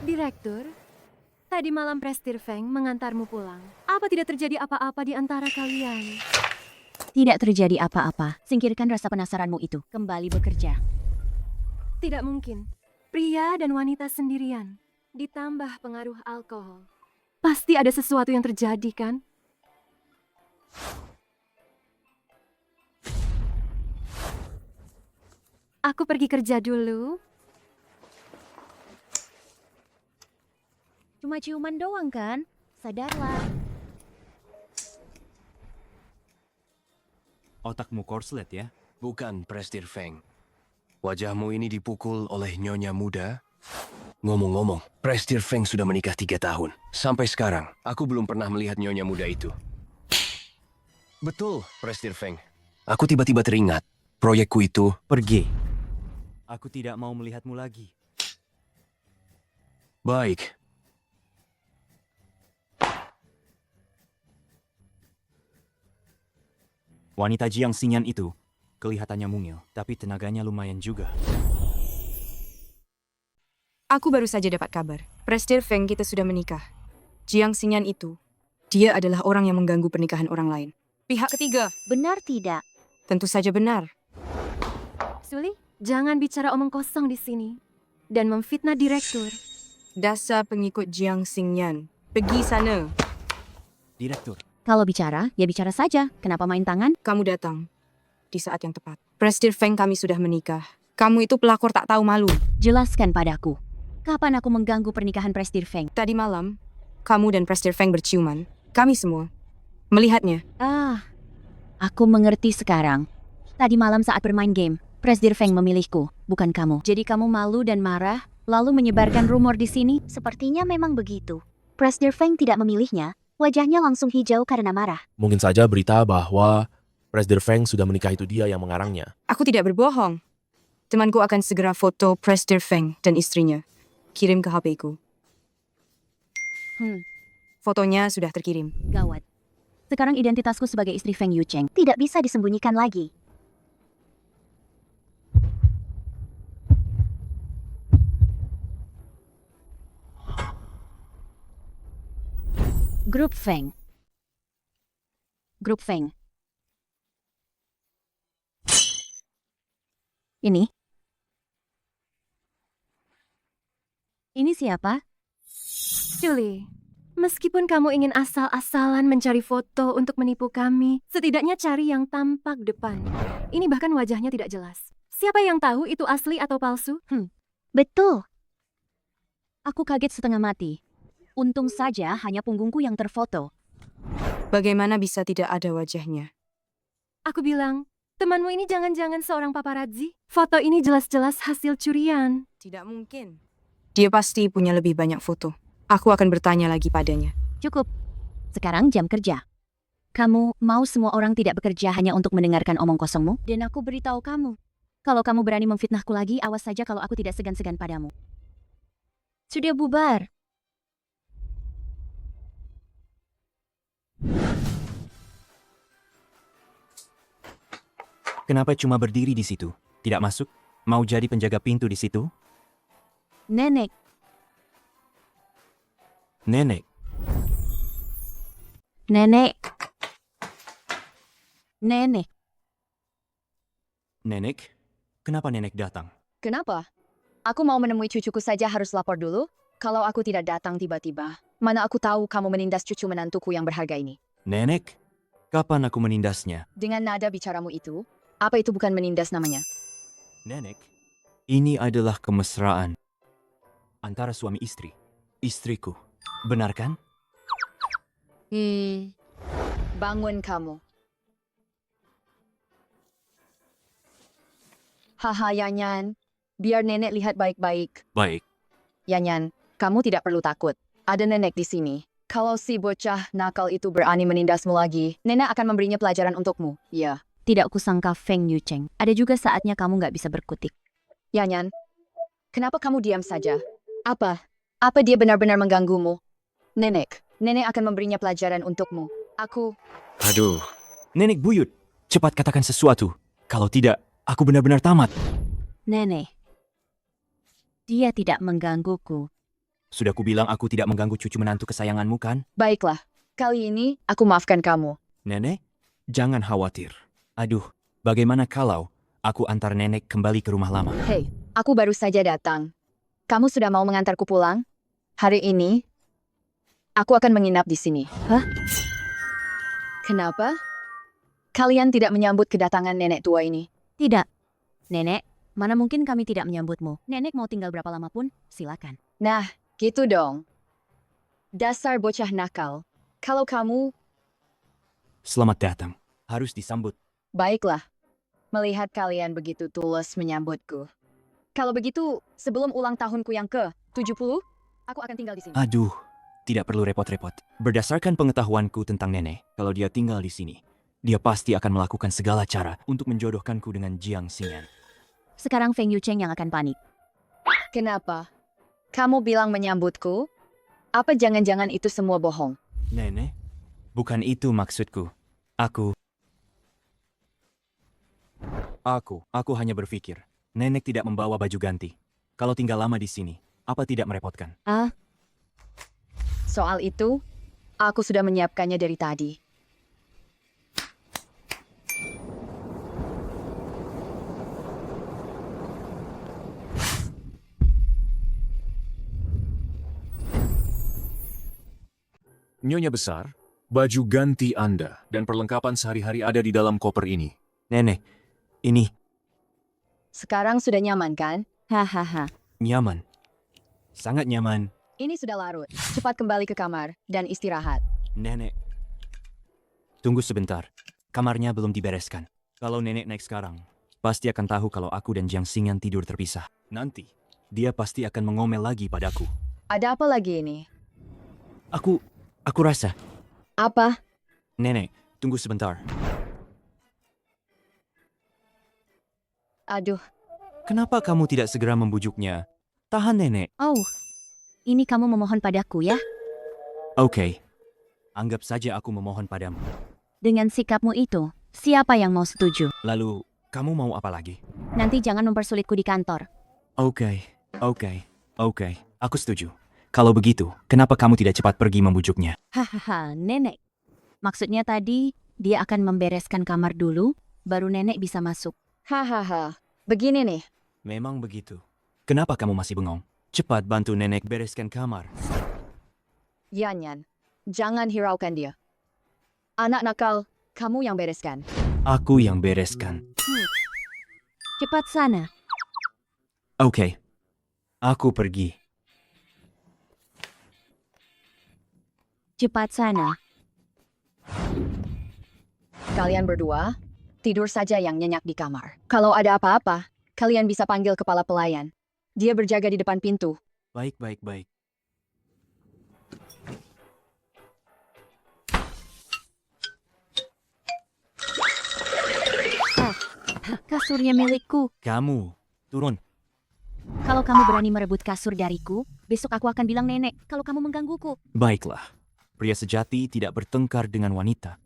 Direktur, tadi malam Prestir Feng mengantarmu pulang. Apa tidak terjadi apa-apa di antara kalian?
Tidak terjadi apa-apa. Singkirkan rasa penasaranmu itu. Kembali bekerja.
Tidak mungkin. Pria dan wanita sendirian. Ditambah pengaruh alkohol. Pasti ada sesuatu yang terjadi, kan? Aku pergi kerja dulu.
Cuma ciuman doang kan? Sadarlah.
Otakmu korslet ya?
Bukan, Prestir Feng. Wajahmu ini dipukul oleh nyonya muda. Ngomong-ngomong, Prestir Feng sudah menikah 3 tahun. Sampai sekarang, aku belum pernah melihat nyonya muda itu. Betul, Prestir Feng. Aku tiba-tiba teringat. Proyekku itu...
Pergi. Aku tidak mau melihatmu lagi.
Baik.
Wanita Jiang Xingyan itu kelihatannya mungil, tapi tenaganya lumayan juga.
Aku baru saja dapat kabar. Prestir Feng kita sudah menikah. Jiang Xingyan itu, dia adalah orang yang mengganggu pernikahan orang lain. Pihak ketiga.
Benar tidak?
Tentu saja benar.
Suli, jangan bicara omong kosong di sini. Dan memfitnah direktur.
Dasar pengikut Jiang Xingyan. Pergi sana.
Direktur,
Kalau bicara, ya bicara saja. Kenapa main tangan?
Kamu datang di saat yang tepat. Prestir Feng kami sudah menikah. Kamu itu pelakor tak tahu malu.
Jelaskan padaku. Kapan aku mengganggu pernikahan Prestir Feng?
Tadi malam, kamu dan Prestir Feng berciuman. Kami semua melihatnya.
Ah, aku mengerti sekarang. Tadi malam saat bermain game, Prestir Feng memilihku, bukan kamu. Jadi kamu malu dan marah, lalu menyebarkan rumor di sini?
Sepertinya memang begitu. Presdir Feng tidak memilihnya, wajahnya langsung hijau karena marah.
Mungkin saja berita bahwa Presdir Feng sudah menikah itu dia yang mengarangnya.
Aku tidak berbohong. Temanku akan segera foto Prestir Feng dan istrinya. Kirim ke HP-ku. Fotonya sudah terkirim.
Gawat. Sekarang identitasku sebagai istri Feng Yucheng.
Tidak bisa disembunyikan lagi.
Grup Feng. Grup Feng. Ini? Ini siapa?
Julie, meskipun kamu ingin asal-asalan mencari foto untuk menipu kami, setidaknya cari yang tampak depan. Ini bahkan wajahnya tidak jelas. Siapa yang tahu itu asli atau palsu?
Betul.
Aku kaget setengah mati. Untung saja hanya punggungku yang terfoto.
Bagaimana bisa tidak ada wajahnya?
Aku bilang, temanmu ini jangan-jangan seorang paparazzi? Foto ini jelas-jelas hasil curian.
Tidak mungkin. Dia pasti punya lebih banyak foto. Aku akan bertanya lagi padanya.
Cukup. Sekarang jam kerja. Kamu mau semua orang tidak bekerja hanya untuk mendengarkan omong kosongmu? Dan aku beritahu kamu. Kalau kamu berani memfitnahku lagi, awas saja kalau aku tidak segan-segan padamu. Sudah bubar.
Kenapa cuma berdiri di situ? Tidak masuk? Mau jadi penjaga pintu di situ?
Nenek,
Nenek,
nenek. Nenek,
Nenek? Kenapa Nenek datang?
Kenapa? Aku mau menemui cucuku saja harus lapor dulu. Kalau aku tidak datang tiba-tiba, mana aku tahu kamu menindas cucu menantuku yang berharga ini.
Nenek? Kapan aku menindasnya?
Dengan nada bicaramu itu, apa itu bukan menindas namanya?
Nenek, ini adalah kemesraan antara suami istri. Istriku. Benar kan?
Bangun kamu. Haha, Yanyan. Biar nenek lihat baik-baik.
Baik.
Yanyan, kamu tidak perlu takut. Ada nenek di sini. Kalau si bocah nakal itu berani menindasmu lagi, nenek akan memberinya pelajaran untukmu. Ya.
tidak kusangka Feng Yucheng. Ada juga saatnya kamu nggak bisa berkutik.
Yanyan, kenapa kamu diam saja? Apa? Apa dia benar-benar mengganggumu? Nenek akan memberinya pelajaran untukmu.
Aduh. Nenek buyut. Cepat katakan sesuatu. Kalau tidak, aku benar-benar tamat.
Nenek, dia tidak menggangguku.
Sudah kubilang aku tidak mengganggu cucu menantu kesayanganmu kan?
Baiklah, kali ini aku maafkan kamu.
Nenek, jangan khawatir. Aduh, bagaimana kalau aku antar nenek kembali ke rumah lama?
Hei, aku baru saja datang. Kamu sudah mau mengantarku pulang? Hari ini, aku akan menginap di sini. Hah? Kenapa? Kalian tidak menyambut kedatangan nenek tua ini?
Tidak. Nenek, mana mungkin kami tidak menyambutmu. Nenek mau tinggal berapa lama pun, silakan.
Nah, gitu dong. Dasar bocah nakal. Kalau kamu,
Selamat datang. Harus disambut.
baiklah. Melihat kalian begitu tulus menyambutku. Kalau begitu, sebelum ulang tahunku yang ke-70, aku akan tinggal di sini.
Aduh, tidak perlu repot-repot. Berdasarkan pengetahuanku tentang nenek, kalau dia tinggal di sini, dia pasti akan melakukan segala cara untuk menjodohkanku dengan Jiang Xingyan.
Sekarang Feng Yucheng yang akan panik.
Kenapa? Kamu bilang menyambutku? Apa jangan-jangan itu semua bohong?
Nenek, bukan itu maksudku. Aku hanya berpikir, nenek tidak membawa baju ganti. Kalau tinggal lama di sini, apa tidak merepotkan?
Soal itu, aku sudah menyiapkannya dari tadi.
Nyonya besar, baju ganti Anda dan perlengkapan sehari-hari ada di dalam koper ini.
Nenek, ini
Sekarang sudah nyaman kan?
Hahaha.
nyaman. Sangat nyaman.
Ini sudah larut. Cepat kembali ke kamar dan istirahat.
Nenek, tunggu sebentar. Kamarnya belum dibereskan. Kalau nenek naik sekarang, pasti akan tahu kalau aku dan Jiang Xingyan tidur terpisah. Nanti, dia pasti akan mengomel lagi padaku.
Ada apa lagi ini?
Aku rasa.
Apa?
Nenek, tunggu sebentar.
Aduh,
Kenapa kamu tidak segera membujuknya? Tahan, nenek.
Oh, ini kamu memohon padaku ya?
Oke. Anggap saja aku memohon padamu.
Dengan sikapmu itu, siapa yang mau setuju?
Lalu, kamu mau apa lagi?
Nanti jangan mempersulitku di kantor.
Oke. Aku setuju. Kalau begitu, kenapa kamu tidak cepat pergi membujuknya?
Hahaha, nenek. Maksudnya tadi, dia akan membereskan kamar dulu, baru nenek bisa masuk.
hahaha. Begini nih.
Memang begitu. Kenapa kamu masih bengong? Cepat bantu nenek bereskan kamar.
Yanyan, jangan hiraukan dia. Anak nakal, kamu yang bereskan.
Aku yang bereskan.
Cepat sana.
Oke. Aku pergi.
Cepat sana.
Kalian berdua, tidur saja yang nyenyak di kamar. Kalau ada apa-apa, kalian bisa panggil kepala pelayan. Dia berjaga di depan pintu.
Baik.
Kasurnya milikku.
Kamu, turun.
Kalau kamu berani merebut kasur dariku, besok aku akan bilang nenek kalau kamu menggangguku.
Baiklah. Pria sejati tidak bertengkar dengan wanita.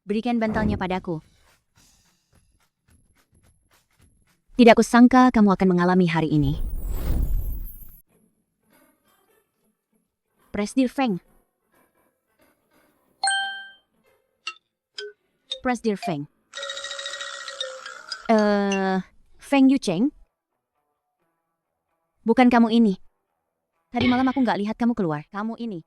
Berikan bantalnya padaku. Tidak kusangka kamu akan mengalami hari ini. Presdir Feng. Presdir Feng. Feng Yucheng? Bukan kamu ini. Tadi malam aku nggak lihat kamu keluar. Kamu ini.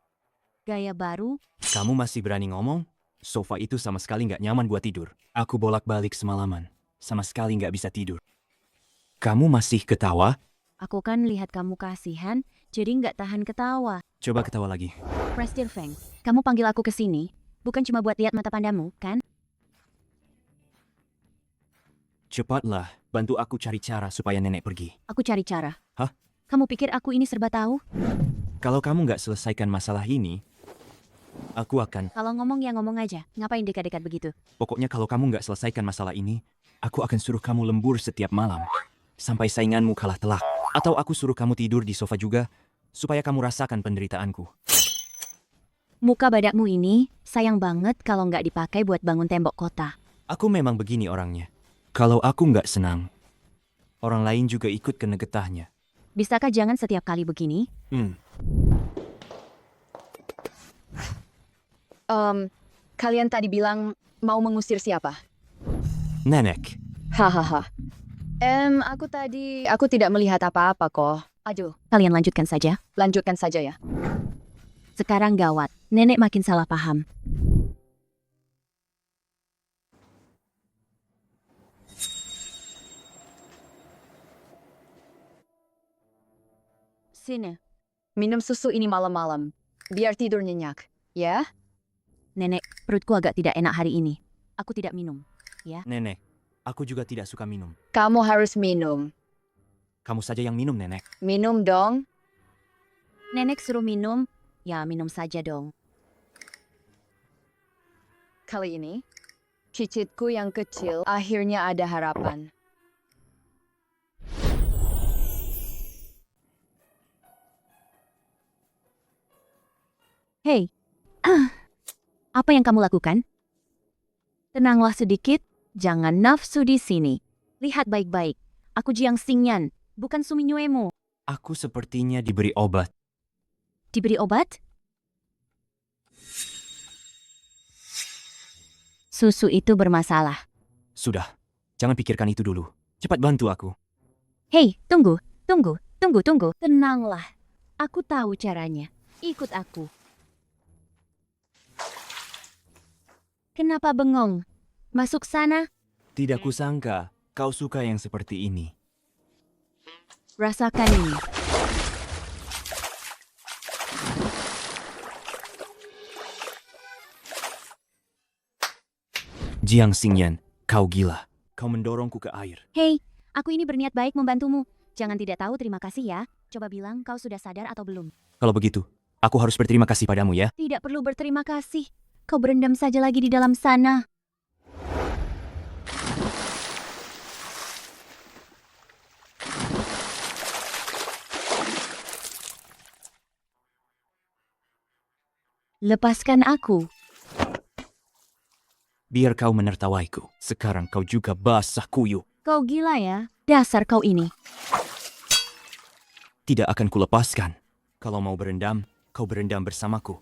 Gaya baru.
Kamu masih berani ngomong? Sofa itu sama sekali nggak nyaman buat tidur. Aku bolak-balik semalaman. Sama sekali nggak bisa tidur. Kamu masih ketawa?
Aku kan lihat kamu kasihan, jadi nggak tahan ketawa.
Coba ketawa lagi.
Presdir Feng, kamu panggil aku ke sini, bukan cuma buat lihat mata pandamu, kan?
Cepatlah, bantu aku cari cara supaya nenek pergi.
Aku cari cara.
Hah?
Kamu pikir aku ini serba tahu?
Kalau kamu nggak selesaikan masalah ini, aku akan...
Kalau ngomong ya ngomong aja, ngapain dekat-dekat begitu?
Pokoknya kalau kamu nggak selesaikan masalah ini, aku akan suruh kamu lembur setiap malam. Sampai sainganmu kalah telak. Atau aku suruh kamu tidur di sofa juga, supaya kamu rasakan penderitaanku.
Muka badakmu ini sayang banget kalau nggak dipakai buat bangun tembok kota.
Aku memang begini orangnya. Kalau aku nggak senang, orang lain juga ikut kena getahnya.
Bisakah jangan setiap kali begini?
Kalian tadi bilang mau mengusir siapa?
Nenek.
Hahaha. Aku tidak melihat apa-apa kok. Aduh,
Kalian lanjutkan saja.
lanjutkan saja ya.
Sekarang gawat, nenek makin salah paham. Sini.
Minum susu ini malam-malam, biar tidur nyenyak, ya?
Nenek, perutku agak tidak enak hari ini. Aku tidak minum, ya?
Nenek, aku juga tidak suka minum.
Kamu harus minum.
Kamu saja yang minum, Nenek.
Minum dong.
Nenek suruh minum, ya minum saja dong.
Kali ini, cicitku yang kecil akhirnya ada harapan.
Hei, apa yang kamu lakukan? Tenanglah sedikit, jangan nafsu di sini. Lihat baik-baik, aku Jiang Xingyan, bukan Suminyuemu.
Aku sepertinya diberi obat.
Diberi obat? Susu itu bermasalah.
Sudah, jangan pikirkan itu dulu. Cepat bantu aku.
Hei, tunggu. Tenanglah, aku tahu caranya. Ikut aku. Kenapa bengong? Masuk sana.
Tidak kusangka kau suka yang seperti ini.
Rasakan ini.
Jiang Xingyan, kau gila. Kau mendorongku ke air.
Hei, aku ini berniat baik membantumu. Jangan tidak tahu terima kasih ya. Coba bilang kau sudah sadar atau belum.
Kalau begitu, aku harus berterima kasih padamu ya.
Tidak perlu berterima kasih. Kau berendam saja lagi di dalam sana. Lepaskan aku.
Biar kau menertawaiku. Sekarang kau juga basah kuyup.
Kau gila ya? Dasar kau ini.
Tidak akan kulepaskan. Kalau mau berendam, kau berendam bersamaku.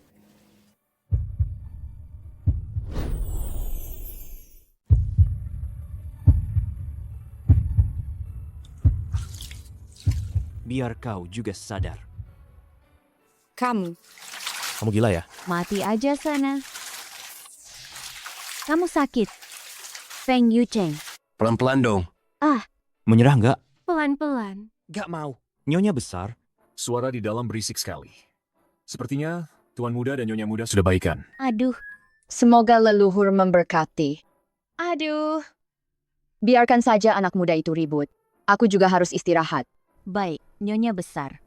Biar kau juga sadar.
Kamu,
Kamu gila ya?
Mati aja sana. Kamu sakit. Feng Yucheng.
Pelan-pelan dong.
Menyerah nggak?
Pelan-pelan.
Nggak mau. Nyonya besar.
Suara di dalam berisik sekali. Sepertinya Tuan Muda dan Nyonya Muda sudah baikan.
Aduh,
Semoga leluhur memberkati.
aduh.
Biarkan saja anak muda itu ribut. Aku juga harus istirahat.
Baik, Nyonya besar.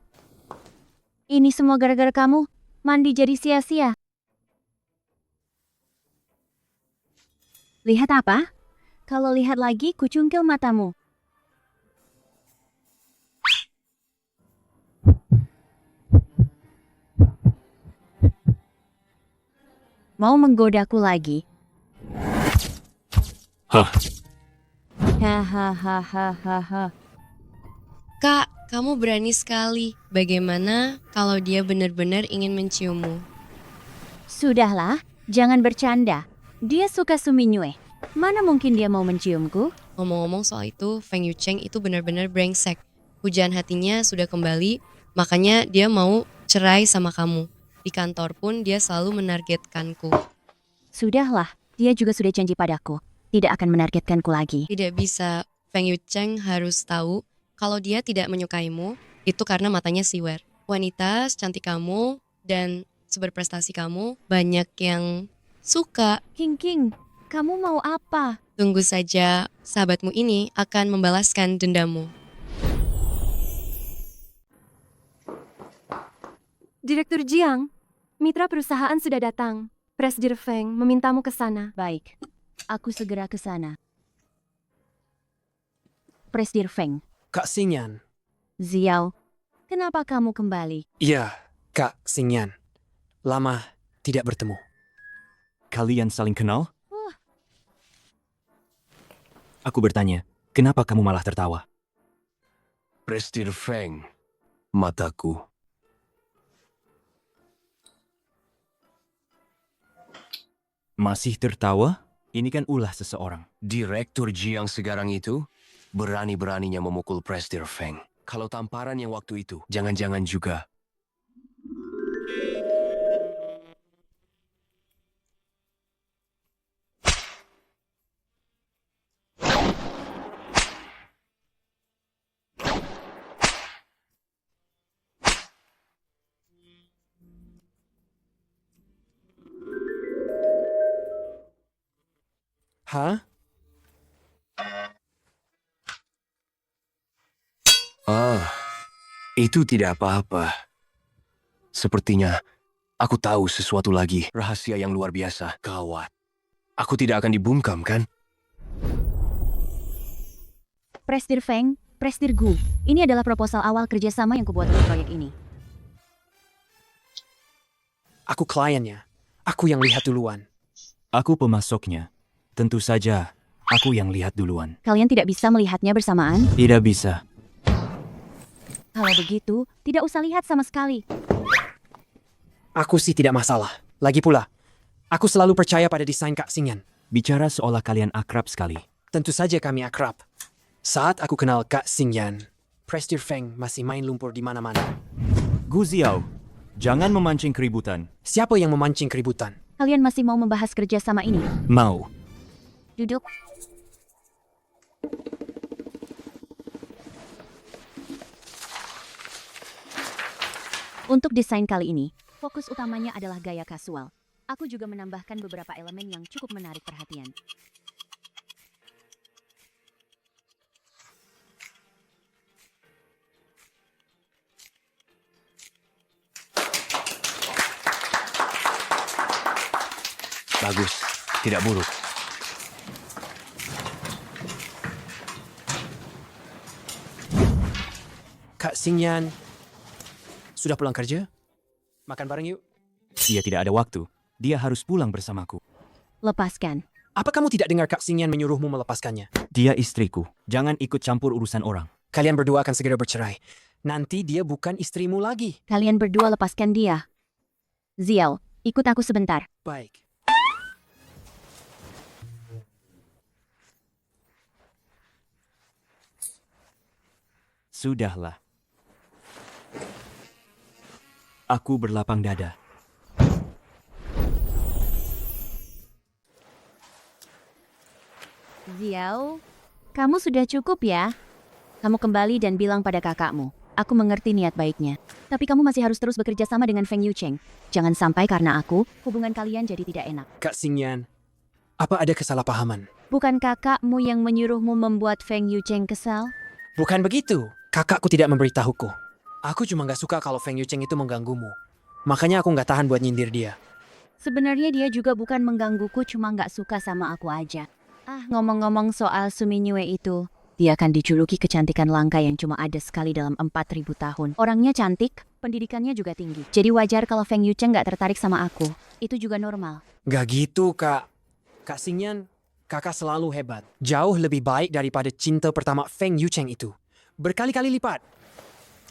Ini semua gara-gara kamu. Mandi jadi sia-sia. Lihat apa? Kalau lihat lagi, kucungkil matamu. Mau menggodaku lagi?
Hah?
Hahaha.
Kak, kamu berani sekali. Bagaimana kalau dia benar-benar ingin menciummu?
Sudahlah, jangan bercanda. Dia suka Suminyue. Mana mungkin dia mau menciumku?
Ngomong-ngomong soal itu, Feng Yucheng itu benar-benar brengsek. Hujan hatinya sudah kembali, makanya dia mau cerai sama kamu. Di kantor pun dia selalu menargetkanku.
Sudahlah, dia juga sudah janji padaku. Tidak akan menargetkanku lagi.
Tidak bisa, Feng Yucheng harus tahu kalau dia tidak menyukaimu, itu karena matanya siwer. Wanita secantik kamu dan seberprestasi kamu, banyak yang suka.
King, kamu mau apa?
Tunggu saja, sahabatmu ini akan membalaskan dendamu.
Direktur Jiang, mitra perusahaan sudah datang. Presdir Feng memintamu ke sana.
Baik, aku segera ke sana. Presdir Feng.
Kak Xingyan.
Ziao, kenapa kamu kembali?
Iya, Kak Xingyan. Lama tidak bertemu.
Kalian saling kenal? Aku bertanya, kenapa kamu malah tertawa?
Presdir Feng, mataku.
Masih tertawa? Ini kan ulah seseorang.
Direktur Jiang sekarang itu berani-beraninya memukul Presdir Feng. Kalau tamparan yang waktu itu, jangan-jangan juga.
Hah?
Itu tidak apa-apa. Sepertinya aku tahu sesuatu lagi, rahasia yang luar biasa. Gawat. Aku tidak akan dibungkam, kan?
Presdir Feng, Presdir Gu. Ini adalah proposal awal kerjasama yang kubuat untuk proyek ini.
Aku kliennya. Aku yang lihat duluan.
Aku pemasoknya. Tentu saja, aku yang lihat duluan.
Kalian tidak bisa melihatnya bersamaan?
Tidak bisa.
Kalau begitu, tidak usah lihat sama sekali.
Aku sih tidak masalah. Lagi pula, aku selalu percaya pada desain Kak Xingyan.
Bicara seolah kalian akrab sekali.
Tentu saja kami akrab. Saat aku kenal Kak Xingyan, Presdir Feng masih main lumpur di mana-mana.
Gu Ziao, jangan memancing keributan.
Siapa yang memancing keributan?
Kalian masih mau membahas kerjasama ini?
Mau.
Duduk. Untuk desain kali ini, fokus utamanya adalah gaya kasual. Aku juga menambahkan beberapa elemen yang cukup menarik perhatian.
Bagus, tidak buruk.
Kak Xingyan, sudah pulang kerja? Makan bareng yuk.
Dia tidak ada waktu. Dia harus pulang bersamaku.
Lepaskan.
Apa kamu tidak dengar Kak Xingyan menyuruhmu melepaskannya?
Dia istriku. Jangan ikut campur urusan orang.
Kalian berdua akan segera bercerai. Nanti dia bukan istrimu lagi.
Kalian berdua lepaskan dia. Ziao, ikut aku sebentar.
Baik.
Sudahlah. Aku berlapang dada.
Ziao, kamu sudah cukup ya? Kamu kembali dan bilang pada kakakmu. Aku mengerti niat baiknya. Tapi kamu masih harus terus bekerja sama dengan Feng Yucheng. Jangan sampai karena aku, hubungan kalian jadi tidak enak.
Kak Xingyan, apa ada kesalahpahaman?
Bukan kakakmu yang menyuruhmu membuat Feng Yucheng kesal?
Bukan begitu. Kakakku tidak memberitahuku. Aku cuma gak suka kalau Feng Yucheng itu mengganggumu. Makanya aku gak tahan buat nyindir dia.
Sebenarnya dia juga bukan menggangguku, cuma gak suka sama aku aja. Ngomong-ngomong soal Suminyue itu, dia akan dijuluki kecantikan langka yang cuma ada sekali dalam 4.000 tahun. Orangnya cantik, pendidikannya juga tinggi. Jadi wajar kalau Feng Yucheng gak tertarik sama aku. Itu juga normal.
Gak gitu, Kak. Kak Xingyan, Kakak selalu hebat. Jauh lebih baik daripada cinta pertama Feng Yucheng itu. Berkali-kali lipat.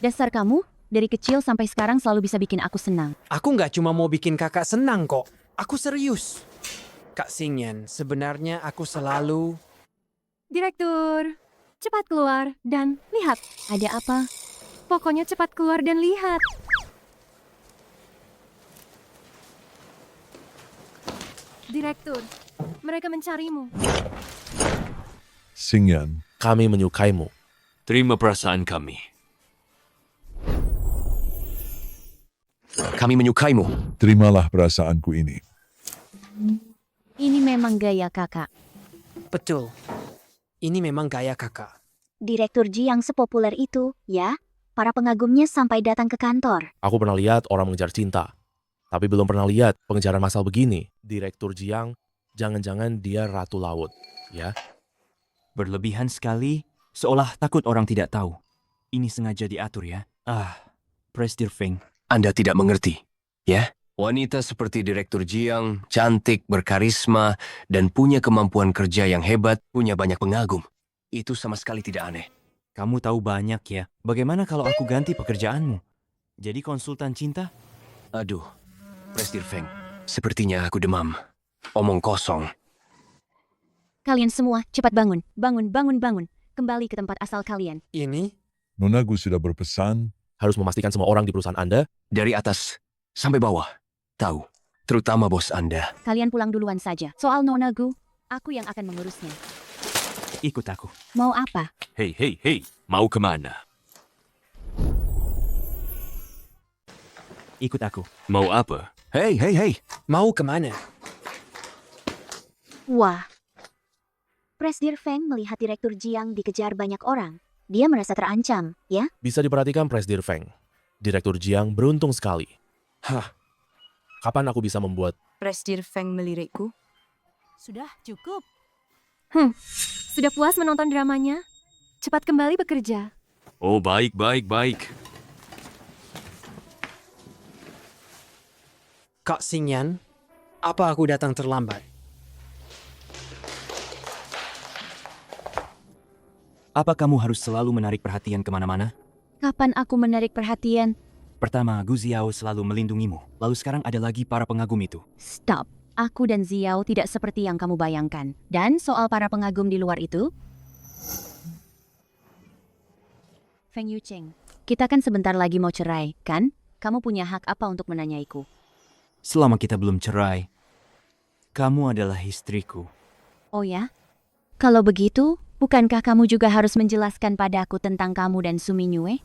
Dasar kamu, dari kecil sampai sekarang selalu bisa bikin aku senang.
Aku nggak cuma mau bikin kakak senang kok. Aku serius. Kak Xingyan, sebenarnya aku selalu...
Direktur, cepat keluar dan lihat.
Ada apa?
Pokoknya cepat keluar dan lihat. Direktur, mereka mencarimu.
Xingyan,
Kami menyukaimu.
Terima perasaan kami.
Kami menyukaimu.
terimalah perasaanku ini.
Ini memang gaya kakak.
Betul. Ini memang gaya kakak.
Direktur Ji yang sepopuler itu, ya? Para pengagumnya sampai datang ke kantor.
Aku pernah lihat orang mengejar cinta. Tapi belum pernah lihat pengejaran massal begini. Direktur Jiang, jangan-jangan dia ratu laut. Ya,
Berlebihan sekali, seolah takut orang tidak tahu. Ini sengaja diatur ya. Presdir Feng.
Anda tidak mengerti, ya? Wanita seperti Direktur Jiang, cantik, berkarisma, dan punya kemampuan kerja yang hebat, punya banyak pengagum. Itu sama sekali tidak aneh.
Kamu tahu banyak ya. Bagaimana kalau aku ganti pekerjaanmu? Jadi konsultan cinta?
Aduh, Presdir Feng, sepertinya aku demam. Omong kosong.
Kalian semua, cepat bangun. Bangun, bangun, bangun. Kembali ke tempat asal kalian.
Ini?
Nonagu sudah berpesan.
harus memastikan semua orang di perusahaan Anda.
Dari atas sampai bawah. Tahu, terutama bos Anda.
Kalian pulang duluan saja. Soal Nonagu, aku yang akan mengurusnya.
Ikut aku.
Mau apa?
Hei, hei, hei. Mau kemana?
Ikut aku.
Mau apa?
Hei, hei, hei.
Mau kemana?
Wah. Presdir Feng melihat Direktur Jiang dikejar banyak orang. Dia merasa terancam, ya?
Bisa diperhatikan Presdir Feng. Direktur Jiang beruntung sekali.
Hah.
Kapan aku bisa membuat...
Presdir Feng melirikku?
Sudah cukup.
Sudah puas menonton dramanya? Cepat kembali bekerja.
Oh, baik, baik, baik.
Kak Xingyan, apa aku datang terlambat?
Apa kamu harus selalu menarik perhatian kemana-mana?
Kapan aku menarik perhatian?
Pertama, Gu Xiao selalu melindungimu. Lalu sekarang ada lagi para pengagum itu.
Stop. Aku dan Xiao tidak seperti yang kamu bayangkan. Dan soal para pengagum di luar itu... Feng Yucheng, kita kan sebentar lagi mau cerai, kan? Kamu punya hak apa untuk menanyaiku?
Selama kita belum cerai, kamu adalah istriku.
Oh ya? Kalau begitu, bukankah kamu juga harus menjelaskan padaku tentang kamu dan Suminyue?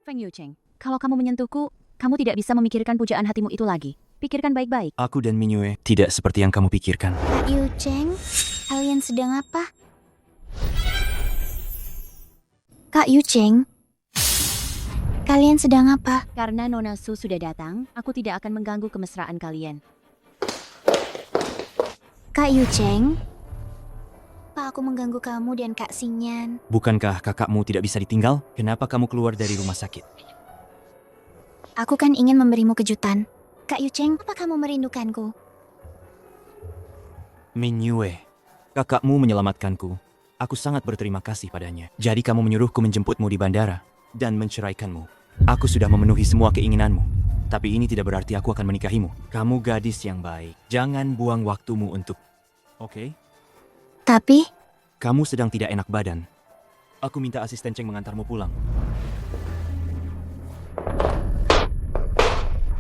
Feng Yucheng, kalau kamu menyentuhku, kamu tidak bisa memikirkan pujaan hatimu itu lagi. Pikirkan baik-baik.
Aku dan Minyue tidak seperti yang kamu pikirkan.
Kak Yucheng, kalian sedang apa? Kak Yucheng, kalian sedang apa?
Karena Nona Su sudah datang, aku tidak akan mengganggu kemesraan kalian.
Kak Yucheng, apa aku mengganggu kamu dan Kak Xingyan?
Bukankah kakakmu tidak bisa ditinggal? Kenapa kamu keluar dari rumah sakit?
Aku kan ingin memberimu kejutan. Kak Yucheng, apa kamu merindukanku?
Minyue, kakakmu menyelamatkanku. Aku sangat berterima kasih padanya. Jadi kamu menyuruhku menjemputmu di bandara dan menceraikanmu. Aku sudah memenuhi semua keinginanmu. Tapi ini tidak berarti aku akan menikahimu. Kamu gadis yang baik. Jangan buang waktumu untuk... Oke?
Tapi,
Kamu sedang tidak enak badan. Aku minta asisten Cheng mengantarmu pulang.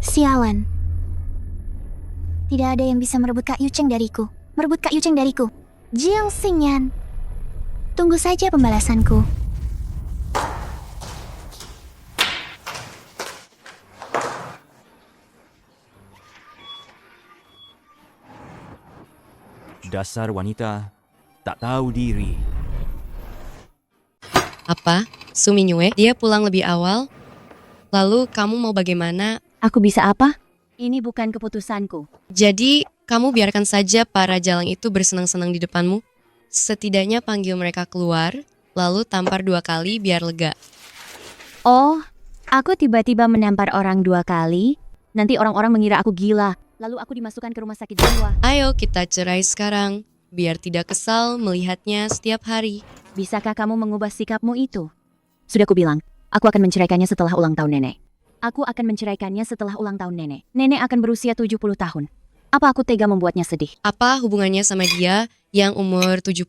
sialan. Tidak ada yang bisa merebut Kak Yucheng dariku. Merebut Kak Yucheng dariku. Jiang Xingyan. Tunggu saja pembalasanku.
Dasar wanita tak tahu diri.
Apa? Suminyue, dia pulang lebih awal? Lalu kamu mau bagaimana?
Aku bisa apa? Ini bukan keputusanku.
Jadi, kamu biarkan saja para jalang itu bersenang-senang di depanmu? Setidaknya panggil mereka keluar, lalu tampar 2 kali biar lega.
Oh, aku tiba-tiba menampar orang 2 kali. Nanti orang-orang mengira aku gila. Lalu aku dimasukkan ke rumah sakit jiwa.
Ayo kita cerai sekarang, biar tidak kesal melihatnya setiap hari.
Bisakah kamu mengubah sikapmu itu? Sudah kubilang, aku akan menceraikannya setelah ulang tahun nenek. Aku akan menceraikannya setelah ulang tahun nenek. Nenek akan berusia 70 tahun. Apa aku tega membuatnya sedih?
Apa hubungannya sama dia yang umur 70?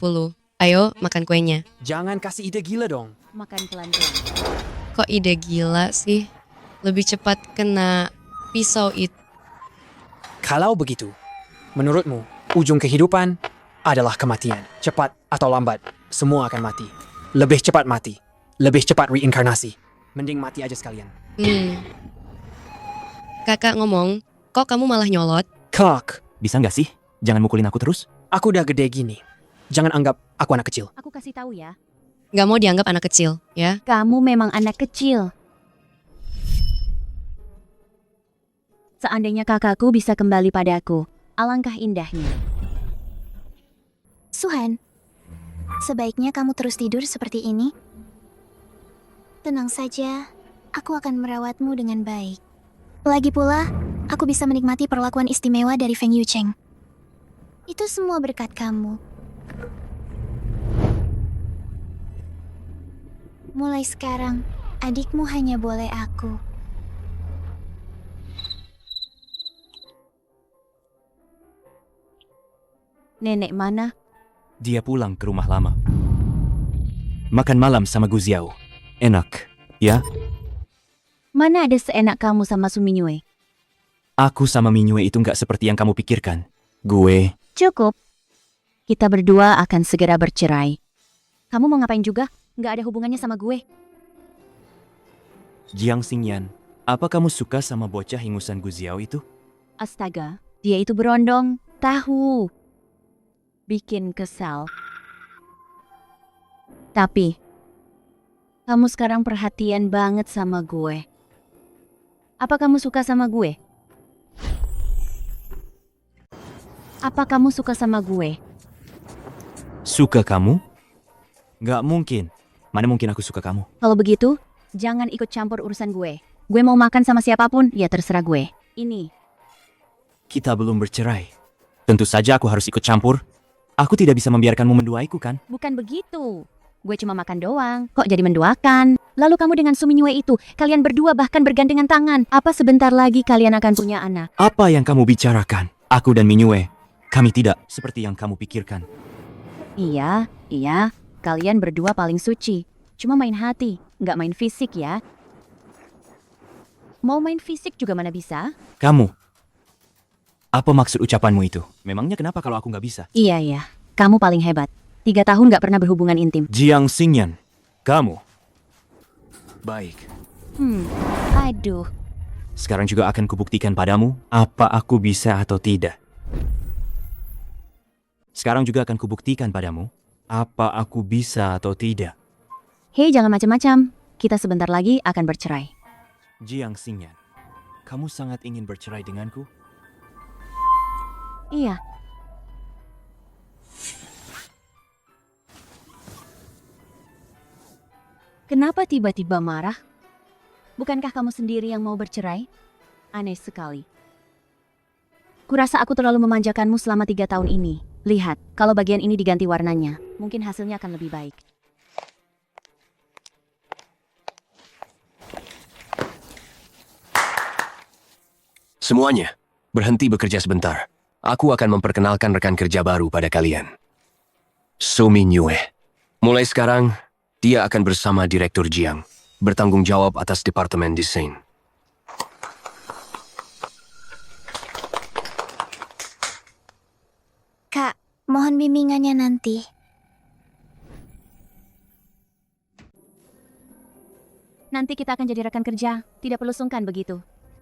Ayo makan kuenya.
Jangan kasih ide gila dong.
Makan pelan-pelan.
Kok ide gila sih? Lebih cepat kena pisau itu.
Kalau begitu, menurutmu, ujung kehidupan adalah kematian. Cepat atau lambat, semua akan mati. Lebih cepat mati. Lebih cepat reinkarnasi. Mending mati aja sekalian.
Kakak ngomong, kok kamu malah nyolot?
Kak,
Bisa nggak sih? Jangan mukulin aku terus.
aku udah gede gini. Jangan anggap aku anak kecil.
Aku kasih tahu ya.
Gak mau dianggap anak kecil, ya?
Kamu memang anak kecil. Seandainya kakakku bisa kembali padaku, alangkah indahnya.
Suhan, sebaiknya kamu terus tidur seperti ini. Tenang saja, aku akan merawatmu dengan baik. Lagi pula, aku bisa menikmati perlakuan istimewa dari Feng Yucheng. Itu semua berkat kamu. Mulai sekarang, adikmu hanya boleh aku.
Nenek mana?
Dia pulang ke rumah lama. Makan malam sama Gu Ziao. Enak, ya?
Mana ada seenak kamu sama Suminyue?
Aku sama Minyue itu nggak seperti yang kamu pikirkan. Gue...
Cukup. Kita berdua akan segera bercerai. Kamu mau ngapain juga? Nggak ada hubungannya sama gue.
Jiang Xingyan, apa kamu suka sama bocah ingusan Gu Ziao itu?
Astaga, dia itu berondong. Tahu. Bikin kesal. Tapi, kamu sekarang perhatian banget sama gue. Apa kamu suka sama gue? Apa kamu suka sama gue?
Suka kamu? Nggak mungkin. Mana mungkin aku suka kamu?
Kalau begitu, jangan ikut campur urusan gue. Gue mau makan sama siapapun, ya terserah gue. Ini.
Kita belum bercerai. Tentu saja aku harus ikut campur. Aku tidak bisa membiarkanmu menduaiku, kan?
Bukan begitu. Gue cuma makan doang. Kok jadi menduakan? Lalu kamu dengan Suminyue itu, kalian berdua bahkan bergandengan tangan. Apa sebentar lagi kalian akan punya anak?
Apa yang kamu bicarakan? Aku dan Minyue, kami tidak seperti yang kamu pikirkan.
Iya. Kalian berdua paling suci. Cuma main hati, nggak main fisik ya. Mau main fisik juga mana bisa?
Kamu, apa maksud ucapanmu itu? Memangnya kenapa kalau aku nggak bisa?
Iya. Kamu paling hebat. 3 tahun nggak pernah berhubungan intim.
Jiang Xingyan, kamu.
Baik.
Aduh.
Sekarang juga akan kubuktikan padamu apa aku bisa atau tidak. Sekarang juga akan kubuktikan padamu apa aku bisa atau tidak.
Hei, jangan macam-macam. Kita sebentar lagi akan bercerai.
Jiang Xingyan, kamu sangat ingin bercerai denganku?
Iya. Kenapa tiba-tiba marah? Bukankah kamu sendiri yang mau bercerai? Aneh sekali. Kurasa aku terlalu memanjakanmu selama 3 tahun ini. Lihat, kalau bagian ini diganti warnanya, mungkin hasilnya akan lebih baik.
Semuanya, berhenti bekerja sebentar. Aku akan memperkenalkan rekan kerja baru pada kalian. Suminyue. Mulai sekarang, dia akan bersama Direktur Jiang, bertanggung jawab atas Departemen Desain.
Kak, mohon bimbingannya nanti.
Nanti kita akan jadi rekan kerja. Tidak perlu sungkan begitu.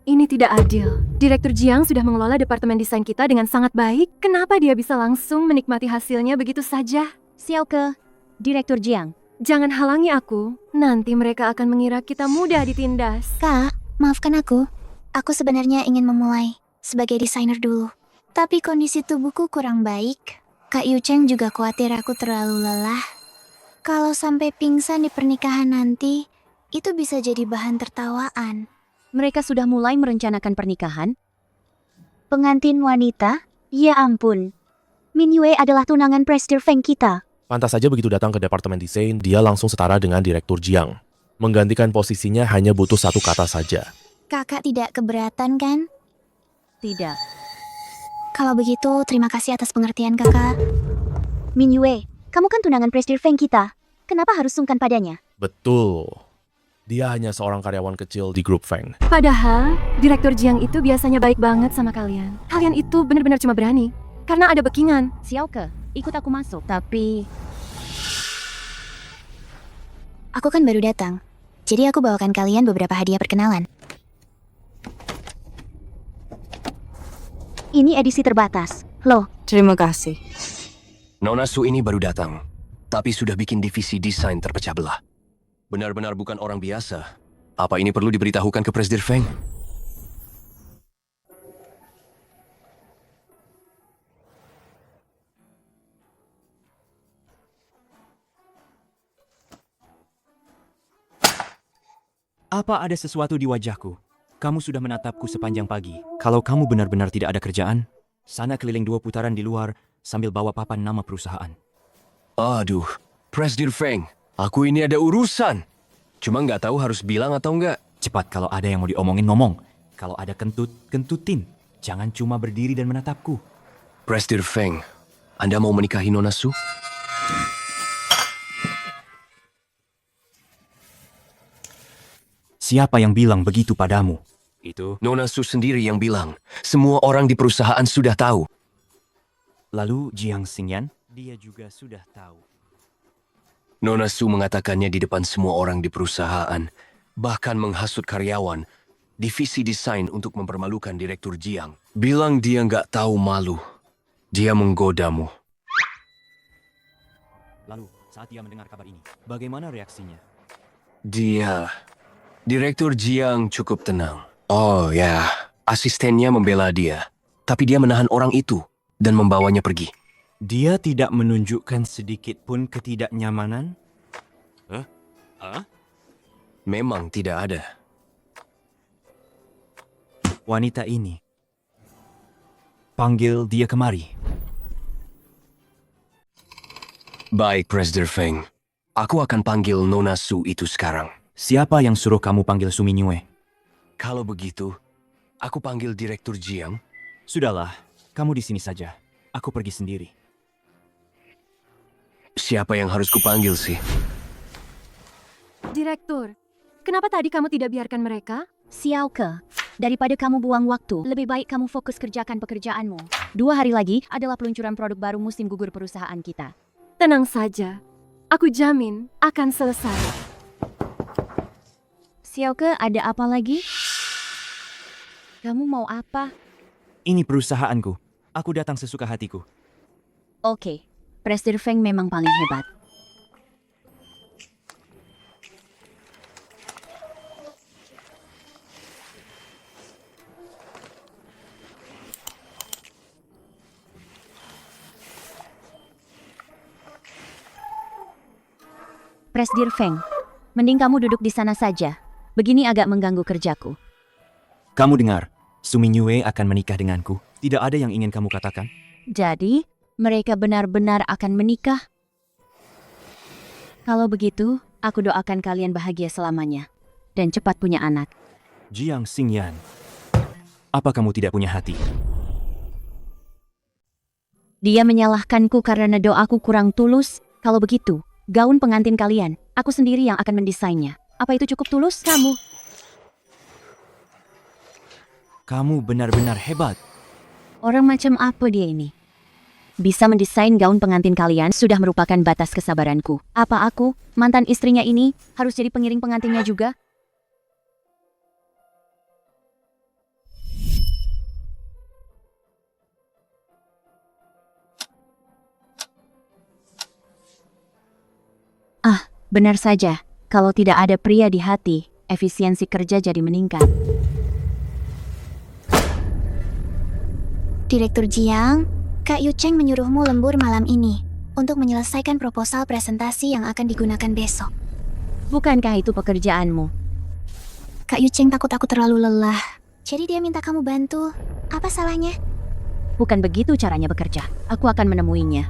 Ini tidak adil. Direktur Jiang sudah mengelola departemen desain kita dengan sangat baik. Kenapa dia bisa langsung menikmati hasilnya begitu saja?
Xiaoke, Direktur Jiang.
Jangan halangi aku. Nanti mereka akan mengira kita mudah ditindas.
Kak, maafkan aku. Aku sebenarnya ingin memulai sebagai desainer dulu. Tapi kondisi tubuhku kurang baik. Kak Yucheng juga khawatir aku terlalu lelah. Kalau sampai pingsan di pernikahan nanti, itu bisa jadi bahan tertawaan.
Mereka sudah mulai merencanakan pernikahan?
Pengantin wanita? Ya ampun. Min Yue adalah tunangan Presiden Feng kita.
Pantas saja begitu datang ke Departemen Desain, dia langsung setara dengan Direktur Jiang. Menggantikan posisinya hanya butuh satu kata saja.
Kakak tidak keberatan kan?
Tidak.
Kalau begitu, terima kasih atas pengertian kakak. Min Yue, kamu kan tunangan Presiden Feng kita. Kenapa harus sungkan padanya?
Betul. Dia hanya seorang karyawan kecil di grup Feng.
Padahal, Direktur Jiang itu biasanya baik banget sama kalian. Kalian itu benar-benar cuma berani. Karena ada backingan.
Xiaoke, ikut aku masuk. Tapi...
Aku kan baru datang. Jadi aku bawakan kalian beberapa hadiah perkenalan. Ini edisi terbatas. Loh.
Terima kasih.
Nona Su ini baru datang, tapi sudah bikin divisi desain terpecah belah. Benar-benar bukan orang biasa. Apa ini perlu diberitahukan ke Presiden Feng?
Apa ada sesuatu di wajahku? Kamu sudah menatapku sepanjang pagi. Kalau kamu benar-benar tidak ada kerjaan, sana keliling 2 putaran di luar sambil bawa papan nama perusahaan.
Aduh, Presiden Feng, aku ini ada urusan. Cuma nggak tahu harus bilang atau nggak.
Cepat, kalau ada yang mau diomongin, ngomong. Kalau ada kentut, kentutin. Jangan cuma berdiri dan menatapku.
Presiden Feng, Anda mau menikahi Nona Su?
Siapa yang bilang begitu padamu? Itu
Nona Su sendiri yang bilang. Semua orang di perusahaan sudah tahu.
Lalu Jiang Xingyan, dia juga sudah tahu.
Nona Su mengatakannya di depan semua orang di perusahaan, bahkan menghasut karyawan, divisi desain untuk mempermalukan Direktur Jiang. Bilang dia nggak tahu malu. Dia menggodamu.
Lalu, saat dia mendengar kabar ini, bagaimana reaksinya?
Direktur Jiang cukup tenang. Oh ya, asistennya membela dia. Tapi dia menahan orang itu dan membawanya pergi.
Dia tidak menunjukkan sedikit pun ketidaknyamanan?
Memang tidak ada.
Wanita ini. Panggil dia kemari.
Baik, Presiden Feng. Aku akan panggil Nona Su itu sekarang.
Siapa yang suruh kamu panggil Su Mingyue?
Kalau begitu, aku panggil Direktur Jiang.
Sudahlah, kamu di sini saja. Aku pergi sendiri.
Siapa yang harus kupanggil sih?
Direktur, kenapa tadi kamu tidak biarkan mereka?
Xiaoke, daripada kamu buang waktu, lebih baik kamu fokus kerjakan pekerjaanmu. 2 hari lagi adalah peluncuran produk baru musim gugur perusahaan kita.
Tenang saja, aku jamin akan selesai.
Xiaoke, ada apa lagi? Kamu mau apa?
Ini perusahaanku. Aku datang sesuka hatiku.
Oke, Presiden Feng memang paling hebat. Presiden Feng, mending kamu duduk di sana saja. Begini agak mengganggu kerjaku.
Kamu dengar, Su Mingyue akan menikah denganku. Tidak ada yang ingin kamu katakan?
Jadi, mereka benar-benar akan menikah? Kalau begitu, aku doakan kalian bahagia selamanya. Dan cepat punya anak.
Jiang Xingyan, apa kamu tidak punya hati?
Dia menyalahkanku karena doaku kurang tulus. Kalau begitu, gaun pengantin kalian, aku sendiri yang akan mendesainnya. Apa itu cukup tulus?
Kamu benar-benar hebat.
Orang macam apa dia ini? Bisa mendesain gaun pengantin kalian sudah merupakan batas kesabaranku. Apa aku, mantan istrinya ini, harus jadi pengiring pengantinnya juga? Benar saja. Kalau tidak ada pria di hati, efisiensi kerja jadi meningkat.
Direktur Jiang, Kak Yu Cheng menyuruhmu lembur malam ini. untuk menyelesaikan proposal presentasi yang akan digunakan besok.
Bukankah itu pekerjaanmu?
Kak Yu Cheng takut aku terlalu lelah. Jadi dia minta kamu bantu. Apa salahnya?
Bukan begitu caranya bekerja. Aku akan menemuinya.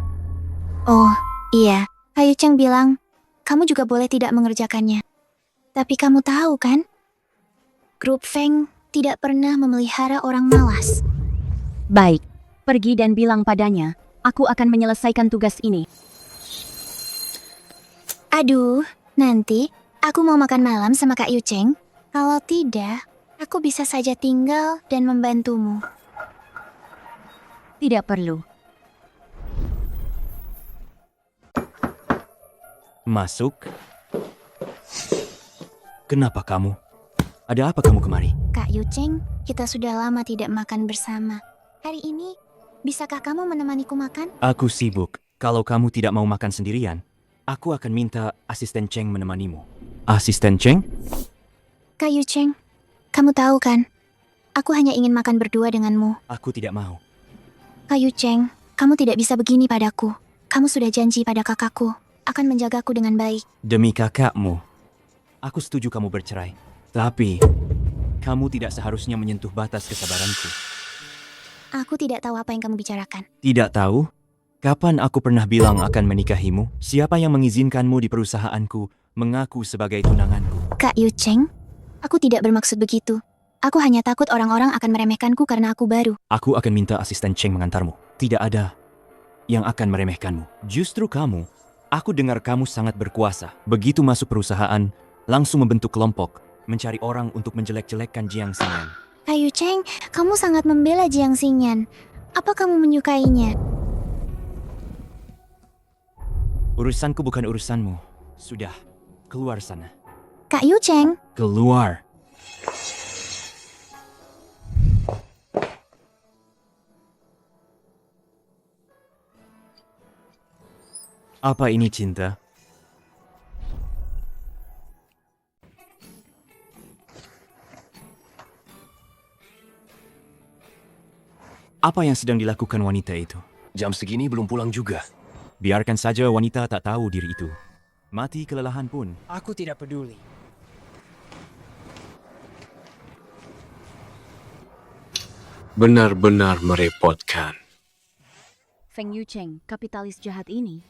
Oh, iya. Kak Yu Cheng bilang, kamu juga boleh tidak mengerjakannya. Tapi kamu tahu kan? Grup Feng tidak pernah memelihara orang malas.
Baik, pergi dan bilang padanya, aku akan menyelesaikan tugas ini.
Aduh, nanti aku mau makan malam sama Kak Yu Cheng. Kalau tidak, aku bisa saja tinggal dan membantumu.
Tidak perlu.
Masuk. Kenapa kamu? Ada apa kamu kemari?
Kak Yu Cheng, kita sudah lama tidak makan bersama. Hari ini, bisakah kamu menemaniku makan?
Aku sibuk. Kalau kamu tidak mau makan sendirian, aku akan minta asisten Cheng menemanimu. Asisten Cheng?
Kak Yu Cheng, kamu tahu kan? Aku hanya ingin makan berdua denganmu.
Aku tidak mau.
Kak Yu Cheng, kamu tidak bisa begini padaku. Kamu sudah janji pada kakakku, akan menjagaku dengan baik.
Demi kakakmu, aku setuju kamu bercerai. Tapi, kamu tidak seharusnya menyentuh batas kesabaranku.
Aku tidak tahu apa yang kamu bicarakan.
Tidak tahu? Kapan aku pernah bilang akan menikahimu? Siapa yang mengizinkanmu di perusahaanku mengaku sebagai tunanganku?
Kak Yu Cheng, aku tidak bermaksud begitu. Aku hanya takut orang-orang akan meremehkanku karena aku baru.
Aku akan minta asisten Cheng mengantarmu. Tidak ada yang akan meremehkanmu. Justru kamu, aku dengar kamu sangat berkuasa. Begitu masuk perusahaan, langsung membentuk kelompok, mencari orang untuk menjelek-jelekkan Jiang Xingyan.
Kak Yu Cheng, kamu sangat membela Jiang Xingyan. Apa kamu menyukainya?
Urusanku bukan urusanmu. Sudah, keluar sana.
Kak Yu Cheng,
Keluar. Apa ini cinta? Apa yang sedang dilakukan wanita itu?
Jam segini belum pulang juga.
Biarkan saja wanita tak tahu diri itu. Mati kelelahan pun.
Aku tidak peduli.
Benar-benar merepotkan.
Feng Yu Cheng, kapitalis jahat ini.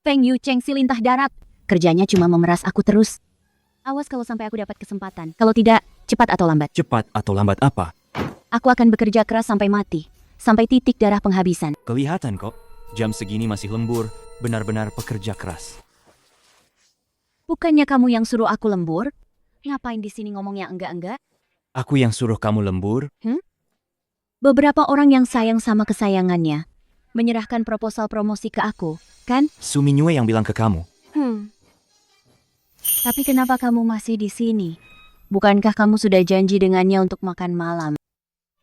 Feng Yu Cheng si lintah darat. Kerjanya cuma memeras aku terus. Awas kalau sampai aku dapat kesempatan. Kalau tidak, cepat atau lambat.
Cepat atau lambat apa?
Aku akan bekerja keras sampai mati. Sampai titik darah penghabisan.
Kelihatan kok. Jam segini masih lembur. Benar-benar pekerja keras.
Bukannya kamu yang suruh aku lembur? Ngapain di sini ngomongnya enggak-enggak?
Aku yang suruh kamu lembur?
Beberapa orang yang sayang sama kesayangannya menyerahkan proposal promosi ke aku, kan?
Suminyue yang bilang ke kamu.
Tapi kenapa kamu masih di sini? Bukankah kamu sudah janji dengannya untuk makan malam?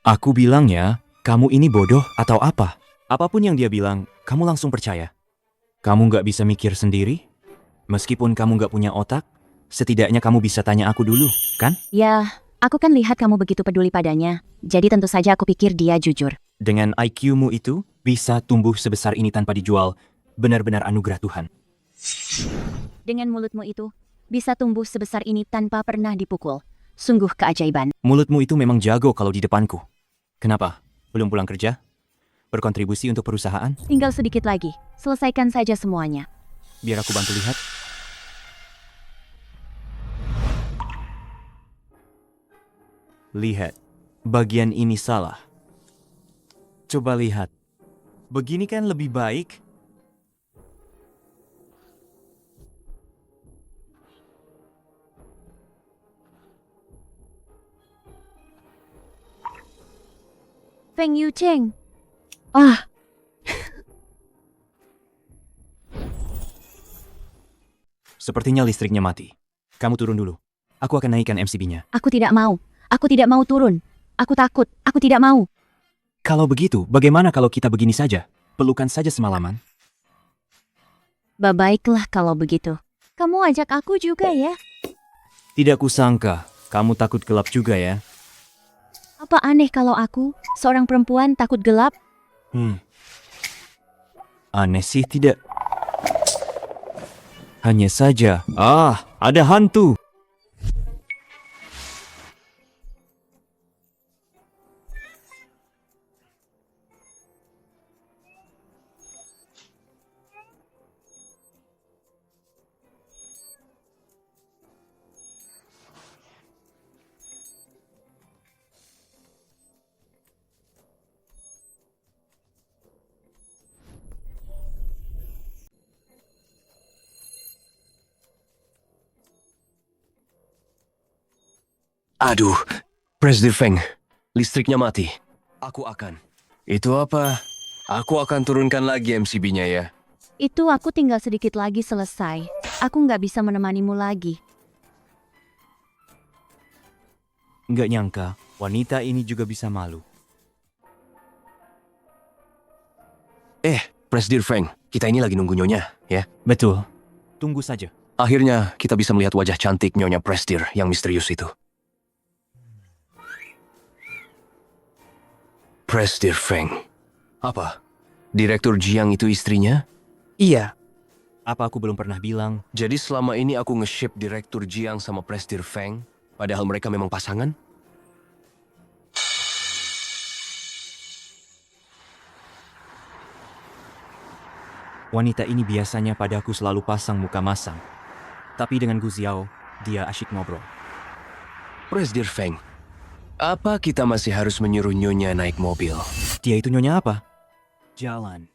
Aku bilang ya, kamu ini bodoh atau apa? Apapun yang dia bilang, kamu langsung percaya. Kamu nggak bisa mikir sendiri? Meskipun kamu nggak punya otak, setidaknya kamu bisa tanya aku dulu, kan?
Ya, aku kan lihat kamu begitu peduli padanya. Jadi tentu saja aku pikir dia jujur.
Dengan IQ-mu itu, bisa tumbuh sebesar ini tanpa dijual. Benar-benar anugerah Tuhan.
Dengan mulutmu itu, bisa tumbuh sebesar ini tanpa pernah dipukul. Sungguh keajaiban.
Mulutmu itu memang jago kalau di depanku. Kenapa? Belum pulang kerja? Berkontribusi untuk perusahaan?
Tinggal sedikit lagi. Selesaikan saja semuanya.
Biar aku bantu lihat. Lihat, bagian ini salah. Coba lihat. Begini kan lebih baik?
Feng Yu Cheng.
Sepertinya listriknya mati. Kamu turun dulu. Aku akan naikkan MCB-nya.
Aku tidak mau. Aku tidak mau turun. Aku takut. Aku tidak mau.
Kalau begitu, bagaimana kalau kita begini saja? Pelukan saja semalaman.
Baiklah kalau begitu. Kamu ajak aku juga ya.
Tidak kusangka, kamu takut gelap juga ya.
Apa aneh kalau aku, seorang perempuan takut gelap?
Aneh sih tidak. Hanya saja, ada hantu.
Aduh, Presiden Feng, listriknya mati. Aku akan. Itu apa? Aku akan turunkan lagi MCB-nya ya.
Itu aku tinggal sedikit lagi selesai. Aku nggak bisa menemanimu lagi.
Nggak nyangka, wanita ini juga bisa malu.
Presiden Feng, kita ini lagi nunggu Nyonya, ya.
Betul. Tunggu saja.
Akhirnya, kita bisa melihat wajah cantik Nyonya Prestir yang misterius itu. Presiden Feng. Apa? Direktur Jiang itu istrinya?
Iya,
Apa aku belum pernah bilang?
Jadi selama ini aku nge-ship Direktur Jiang sama Presiden Feng, padahal mereka memang pasangan?
Wanita ini biasanya padaku selalu pasang muka masam. Tapi dengan Gu Xiao, dia asyik ngobrol.
Presiden Feng, apa kita masih harus menyuruh Nyonya naik mobil?
Dia itu nyonya apa? Jalan.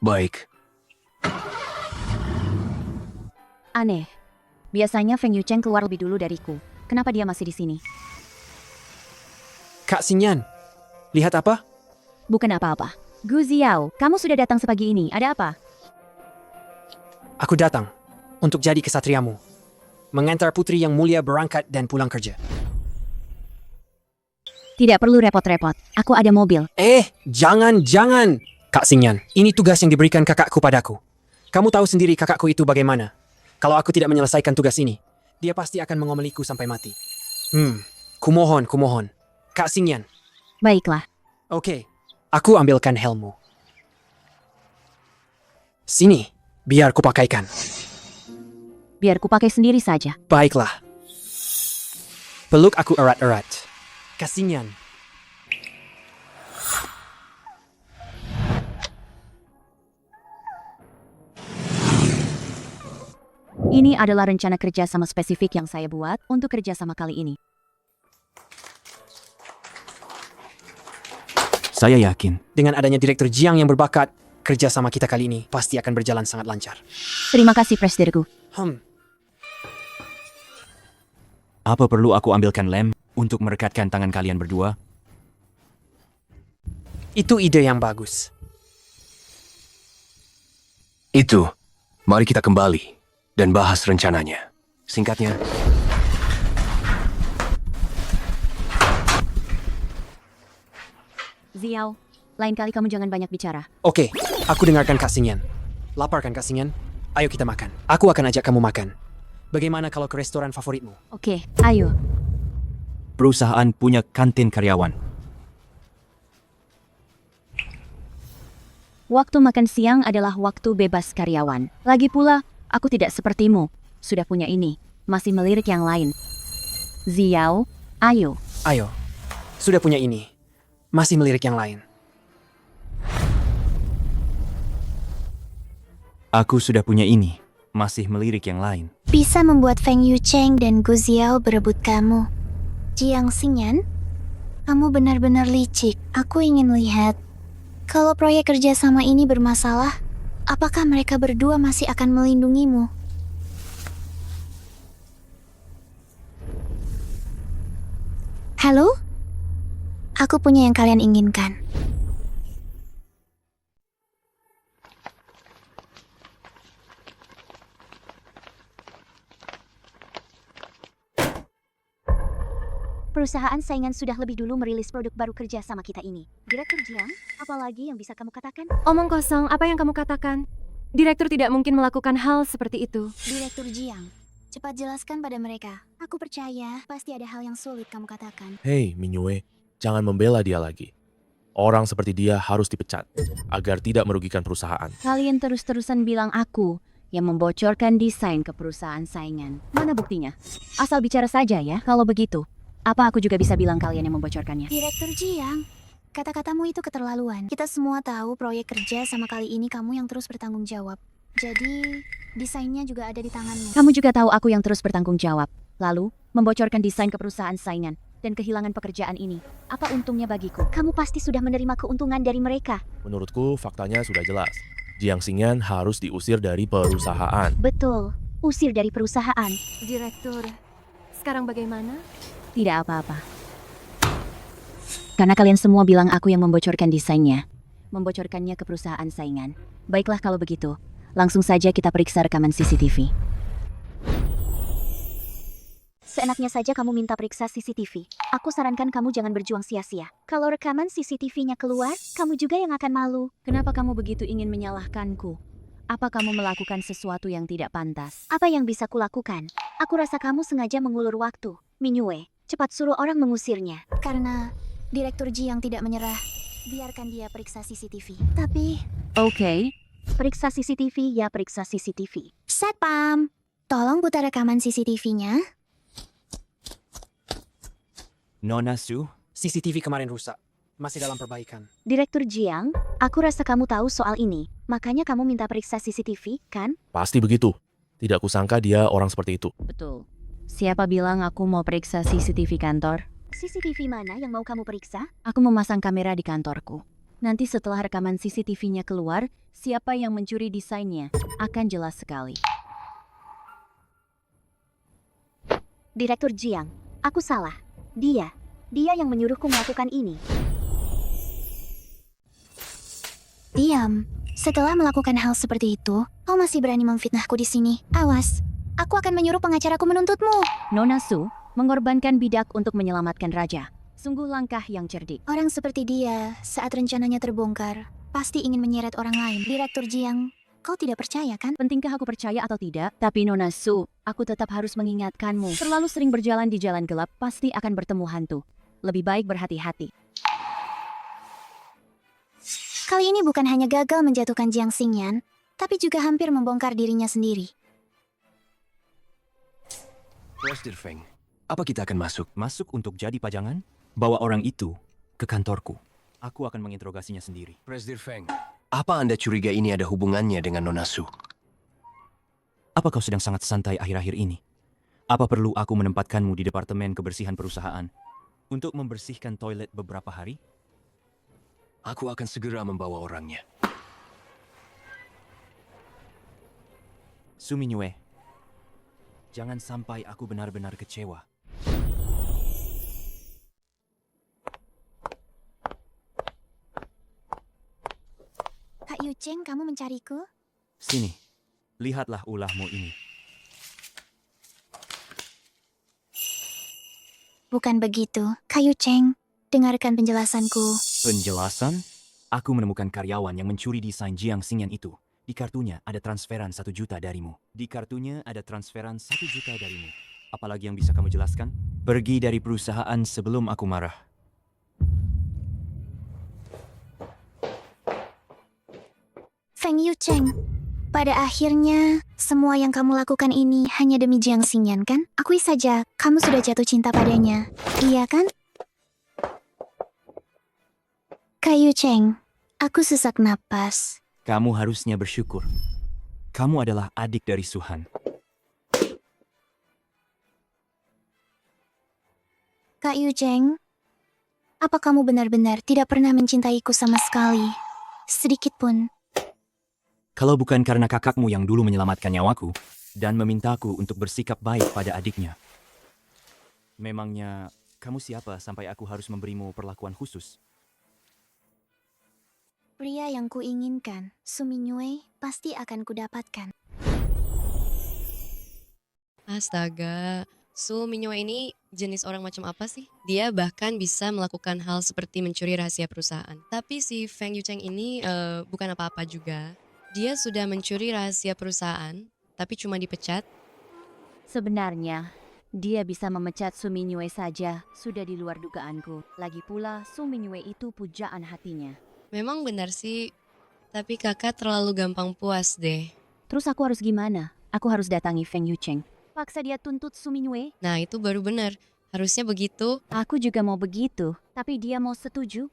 Baik,
Aneh. Biasanya Feng Yucheng keluar lebih dulu dariku. Kenapa dia masih di sini?
Kak Xingyan. Lihat apa?
Bukan apa-apa. Gu Xiao, kamu sudah datang sepagi ini. Ada apa?
Aku datang untuk jadi kesatriamu. Mengantar putri yang mulia berangkat dan pulang kerja.
Tidak perlu repot-repot. Aku ada mobil.
Jangan. Kak Xingyan, ini tugas yang diberikan kakakku padaku. Kamu tahu sendiri kakakku itu bagaimana. Kalau aku tidak menyelesaikan tugas ini, dia pasti akan mengomeliku sampai mati. Kumohon. Kak Xingyan.
Baiklah.
Oke, aku ambilkan helmmu. Sini, biar kupakaikan.
Biar kupakai sendiri saja.
Baiklah. Peluk aku erat-erat. Kak Xingyan.
Ini adalah rencana kerja sama spesifik yang saya buat untuk kerja sama kali ini.
Saya yakin.
Dengan adanya Direktur Jiang yang berbakat, kerja sama kita kali ini pasti akan berjalan sangat lancar.
Terima kasih, Presidenku.
Apa perlu aku ambilkan lem untuk merekatkan tangan kalian berdua?
Itu ide yang bagus.
itu. Mari kita kembali dan bahas rencananya. Singkatnya,
Xiao, lain kali kamu jangan banyak bicara.
Oke, aku dengarkan Kak Xingyan. Lapar kan Kak Xingyan? Ayo kita makan. Aku akan ajak kamu makan. Bagaimana kalau ke restoran favoritmu?
Oke, ayo.
Perusahaan punya kantin karyawan.
Waktu makan siang adalah waktu bebas karyawan. Lagi pula, aku tidak sepertimu. Sudah punya ini, masih melirik yang lain. Xiao, ayo.
Ayo, sudah punya ini. Masih melirik yang lain.
Aku sudah punya ini, masih melirik yang lain.
Bisa membuat Feng Yucheng dan Gu Xiao berebut kamu. Jiang Xingyan, kamu benar-benar licik. Aku ingin lihat. Kalau proyek kerjasama ini bermasalah, apakah mereka berdua masih akan melindungimu? Halo? Aku punya yang kalian inginkan. Perusahaan saingan sudah lebih dulu merilis produk baru kerja sama kita ini. Direktur Jiang, apalagi yang bisa kamu katakan?
Omong kosong, apa yang kamu katakan? Direktur tidak mungkin melakukan hal seperti itu.
Direktur Jiang, cepat jelaskan pada mereka. Aku percaya pasti ada hal yang sulit kamu katakan.
Hei, Minyue, jangan membela dia lagi. Orang seperti dia harus dipecat, agar tidak merugikan perusahaan.
Kalian terus-terusan bilang aku, yang membocorkan desain ke perusahaan saingan. Mana buktinya? Asal bicara saja ya, kalau begitu. Apa aku juga bisa bilang kalian yang membocorkannya?
Direktur Jiang, kata-katamu itu keterlaluan. Kita semua tahu proyek kerja sama kali ini kamu yang terus bertanggung jawab. Jadi, desainnya juga ada di tanganmu.
Kamu juga tahu aku yang terus bertanggung jawab. Lalu, membocorkan desain ke perusahaan saingan dan kehilangan pekerjaan ini. Apa untungnya bagiku?
Kamu pasti sudah menerima keuntungan dari mereka.
Menurutku, faktanya sudah jelas. Jiang Xingyan harus diusir dari perusahaan.
Betul, usir dari perusahaan.
Direktur, sekarang bagaimana?
Tidak apa-apa. Karena kalian semua bilang aku yang membocorkan desainnya. Membocorkannya ke perusahaan saingan. Baiklah kalau begitu. Langsung saja kita periksa rekaman CCTV.
Seenaknya saja kamu minta periksa CCTV. Aku sarankan kamu jangan berjuang sia-sia. Kalau rekaman CCTV-nya keluar, kamu juga yang akan malu.
Kenapa kamu begitu ingin menyalahkanku? Apa kamu melakukan sesuatu yang tidak pantas?
Apa yang bisa kulakukan? Aku rasa kamu sengaja mengulur waktu. Minyue, cepat suruh orang mengusirnya. Karena Direktur Jiang tidak menyerah, biarkan dia periksa CCTV. Tapi,
Oke.
periksa CCTV ya periksa CCTV. Satpam, tolong putar rekaman CCTV-nya.
Nona Su,
CCTV kemarin rusak. Masih dalam perbaikan.
Direktur Jiang, aku rasa kamu tahu soal ini. Makanya kamu minta periksa CCTV, kan?
Pasti begitu. Tidak kusangka dia orang seperti itu.
Betul. Siapa bilang aku mau periksa CCTV kantor?
CCTV mana yang mau kamu periksa?
Aku memasang kamera di kantorku. Nanti setelah rekaman CCTV-nya keluar, siapa yang mencuri desainnya akan jelas sekali.
Direktur Jiang, aku salah. Dia yang menyuruhku melakukan ini. Diam. Setelah melakukan hal seperti itu, kau masih berani memfitnahku di sini. Awas, aku akan menyuruh pengacaraku menuntutmu.
Nona Su mengorbankan bidak untuk menyelamatkan raja. Sungguh langkah yang cerdik.
Orang seperti dia, saat rencananya terbongkar, pasti ingin menyeret orang lain. Direktur Jiang, kau tidak percaya kan?
Pentingkah aku percaya atau tidak? Tapi Nona Su, aku tetap harus mengingatkanmu. Terlalu sering berjalan di jalan gelap, pasti akan bertemu hantu. Lebih baik berhati-hati.
Kali ini bukan hanya gagal menjatuhkan Jiang Xingyan, tapi juga hampir membongkar dirinya sendiri.
Presdir Feng, apa kita akan masuk?
masuk untuk jadi pajangan? Bawa orang itu ke kantorku. Aku akan menginterogasinya sendiri.
Presdir Feng, apa Anda curiga ini ada hubungannya dengan Nona Su?
Apa kau sedang sangat santai akhir-akhir ini? Apa perlu aku menempatkanmu di departemen kebersihan perusahaan untuk membersihkan toilet beberapa hari?
Aku akan segera membawa orangnya.
Su Minyue, jangan sampai aku benar-benar kecewa.
Kak Yu Cheng, kamu mencariku?
Sini, lihatlah ulahmu ini.
Bukan begitu, Kak Yu Cheng. Dengarkan penjelasanku.
Penjelasan? Aku menemukan karyawan yang mencuri desain Jiang Xingyan itu. Di kartunya ada transferan 1 juta darimu. Di kartunya ada transferan 1 juta darimu. Apalagi yang bisa kamu jelaskan? Pergi dari perusahaan sebelum aku marah.
Feng Yu Cheng, pada akhirnya semua yang kamu lakukan ini hanya demi Jiang Xingyan kan? Akui saja, kamu sudah jatuh cinta padanya. Iya kan? Kak Yu Cheng, aku sesak napas.
Kamu harusnya bersyukur. Kamu adalah adik dari Suhan.
Kak Yu Cheng, apa kamu benar-benar tidak pernah mencintaiku sama sekali? Sedikit pun.
Kalau bukan karena kakakmu yang dulu menyelamatkan nyawaku dan memintaku untuk bersikap baik pada adiknya. Memangnya kamu siapa sampai aku harus memberimu perlakuan khusus?
Pria yang kuinginkan, Su Minyue, pasti akan kudapatkan.
Astaga, Su Minyue ini jenis orang macam apa sih? Dia bahkan bisa melakukan hal seperti mencuri rahasia perusahaan. Tapi si Feng Yucheng ini bukan apa-apa juga. Dia sudah mencuri rahasia perusahaan, tapi cuma dipecat.
Sebenarnya, dia bisa memecat Su Minyue saja, sudah di luar dugaanku. Lagi pula, Su Minyue itu pujaan hatinya.
Memang benar sih, tapi kakak terlalu gampang puas deh.
Terus aku harus gimana? Aku harus datangi Feng Yucheng. Paksa dia tuntut Su Mingyue.
Nah, itu baru benar. Harusnya begitu.
Aku juga mau begitu, tapi dia mau setuju.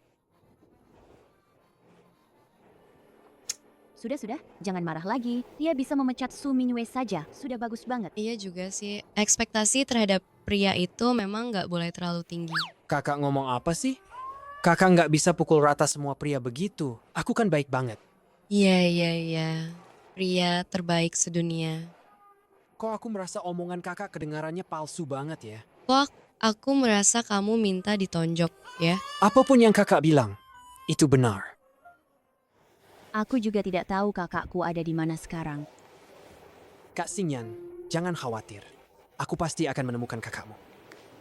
Sudah, jangan marah lagi. Dia bisa memecat Su Mingyue saja. Sudah bagus banget.
Iya juga sih. Ekspektasi terhadap pria itu memang nggak boleh terlalu tinggi.
Kakak ngomong apa sih? Kakak nggak bisa pukul rata semua pria begitu. Aku kan baik banget.
Iya. Pria terbaik sedunia.
Kok aku merasa omongan kakak kedengarannya palsu banget ya?
Kok aku merasa kamu minta ditonjok, ya?
Apapun yang kakak bilang, itu benar.
Aku juga tidak tahu kakakku ada di mana sekarang.
Kak Xingyan, jangan khawatir. Aku pasti akan menemukan kakakmu.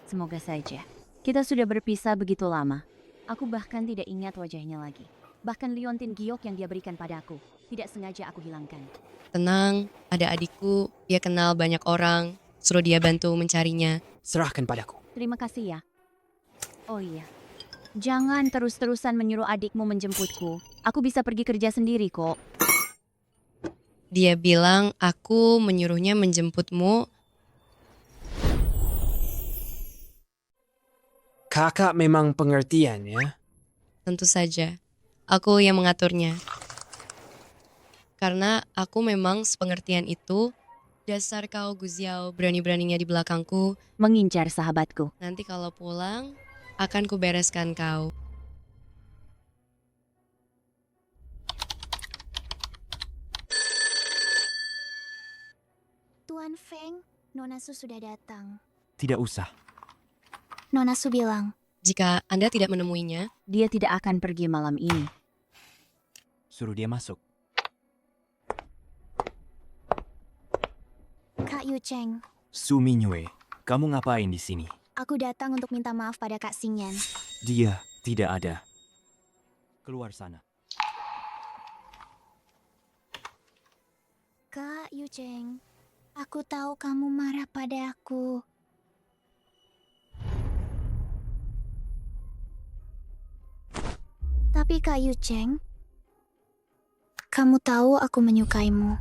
Semoga saja. Kita sudah berpisah begitu lama. Aku bahkan tidak ingat wajahnya lagi. Bahkan liontin giok yang dia berikan padaku, tidak sengaja aku hilangkan.
Tenang, ada adikku, dia kenal banyak orang, suruh dia bantu mencarinya.
Serahkan padaku.
Terima kasih ya. Oh iya. Jangan terus-terusan menyuruh adikmu menjemputku. Aku bisa pergi kerja sendiri kok.
Dia bilang aku menyuruhnya menjemputmu.
Kakak memang pengertian ya?
Tentu saja, aku yang mengaturnya. Karena aku memang sepengertian itu. Dasar kau Guziao berani-beraninya di belakangku.
Mengincar sahabatku.
Nanti kalau pulang, akan kubereskan kau.
Tuan Feng, Nona Su sudah datang.
Tidak usah.
Nona Su bilang,
Jika Anda tidak menemuinya,
dia tidak akan pergi malam ini.
Suruh dia masuk.
Kak Yucheng,
Su Mingyue, kamu ngapain di sini?
aku datang untuk minta maaf pada Kak Xingyan.
Dia tidak ada. Keluar sana.
Kak Yucheng, aku tahu kamu marah pada aku. Tapi Kak Yucheng, kamu tahu aku menyukaimu.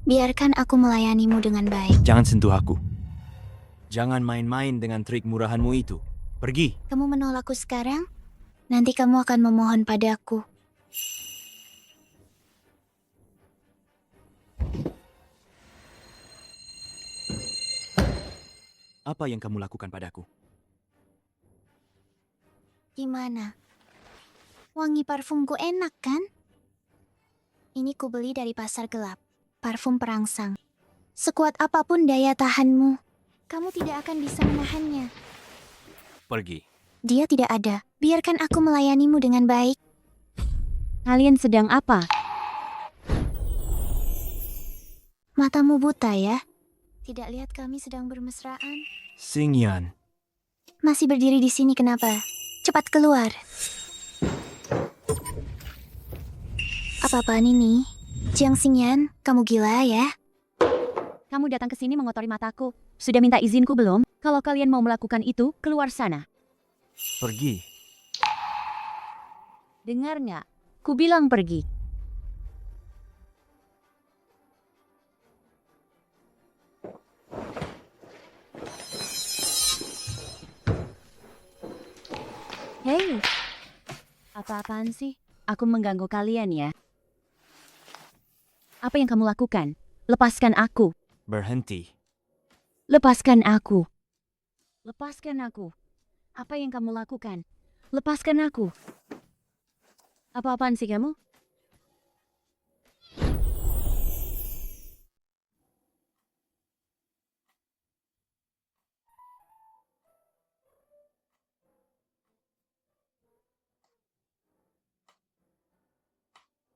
Biarkan aku melayanimu dengan baik.
Jangan sentuh aku. Jangan main-main dengan trik murahanmu itu. Pergi.
Kamu menolakku sekarang, nanti kamu akan memohon padaku.
Apa yang kamu lakukan padaku?
Gimana? Wangi parfumku enak kan? Ini kubeli dari pasar gelap. Parfum perangsang. Sekuat apapun daya tahanmu, kamu tidak akan bisa menahannya.
Pergi.
Dia tidak ada. Biarkan aku melayanimu dengan baik.
Kalian sedang apa?
Matamu buta ya? Tidak lihat kami sedang bermesraan?
Xingyan.
Masih berdiri di sini kenapa? Cepat keluar. Apa-apaan ini? Jiang Xingyan, kamu gila ya?
Kamu datang ke sini mengotori mataku. Sudah minta izinku belum? Kalau kalian mau melakukan itu, keluar sana.
Pergi.
Dengar nggak? Ku bilang pergi. Hei, apa-apaan sih? Aku mengganggu kalian ya. Apa yang kamu lakukan? Lepaskan aku.
Berhenti.
Lepaskan aku. Lepaskan aku. Apa yang kamu lakukan? Lepaskan aku. Apa-apaan sih kamu?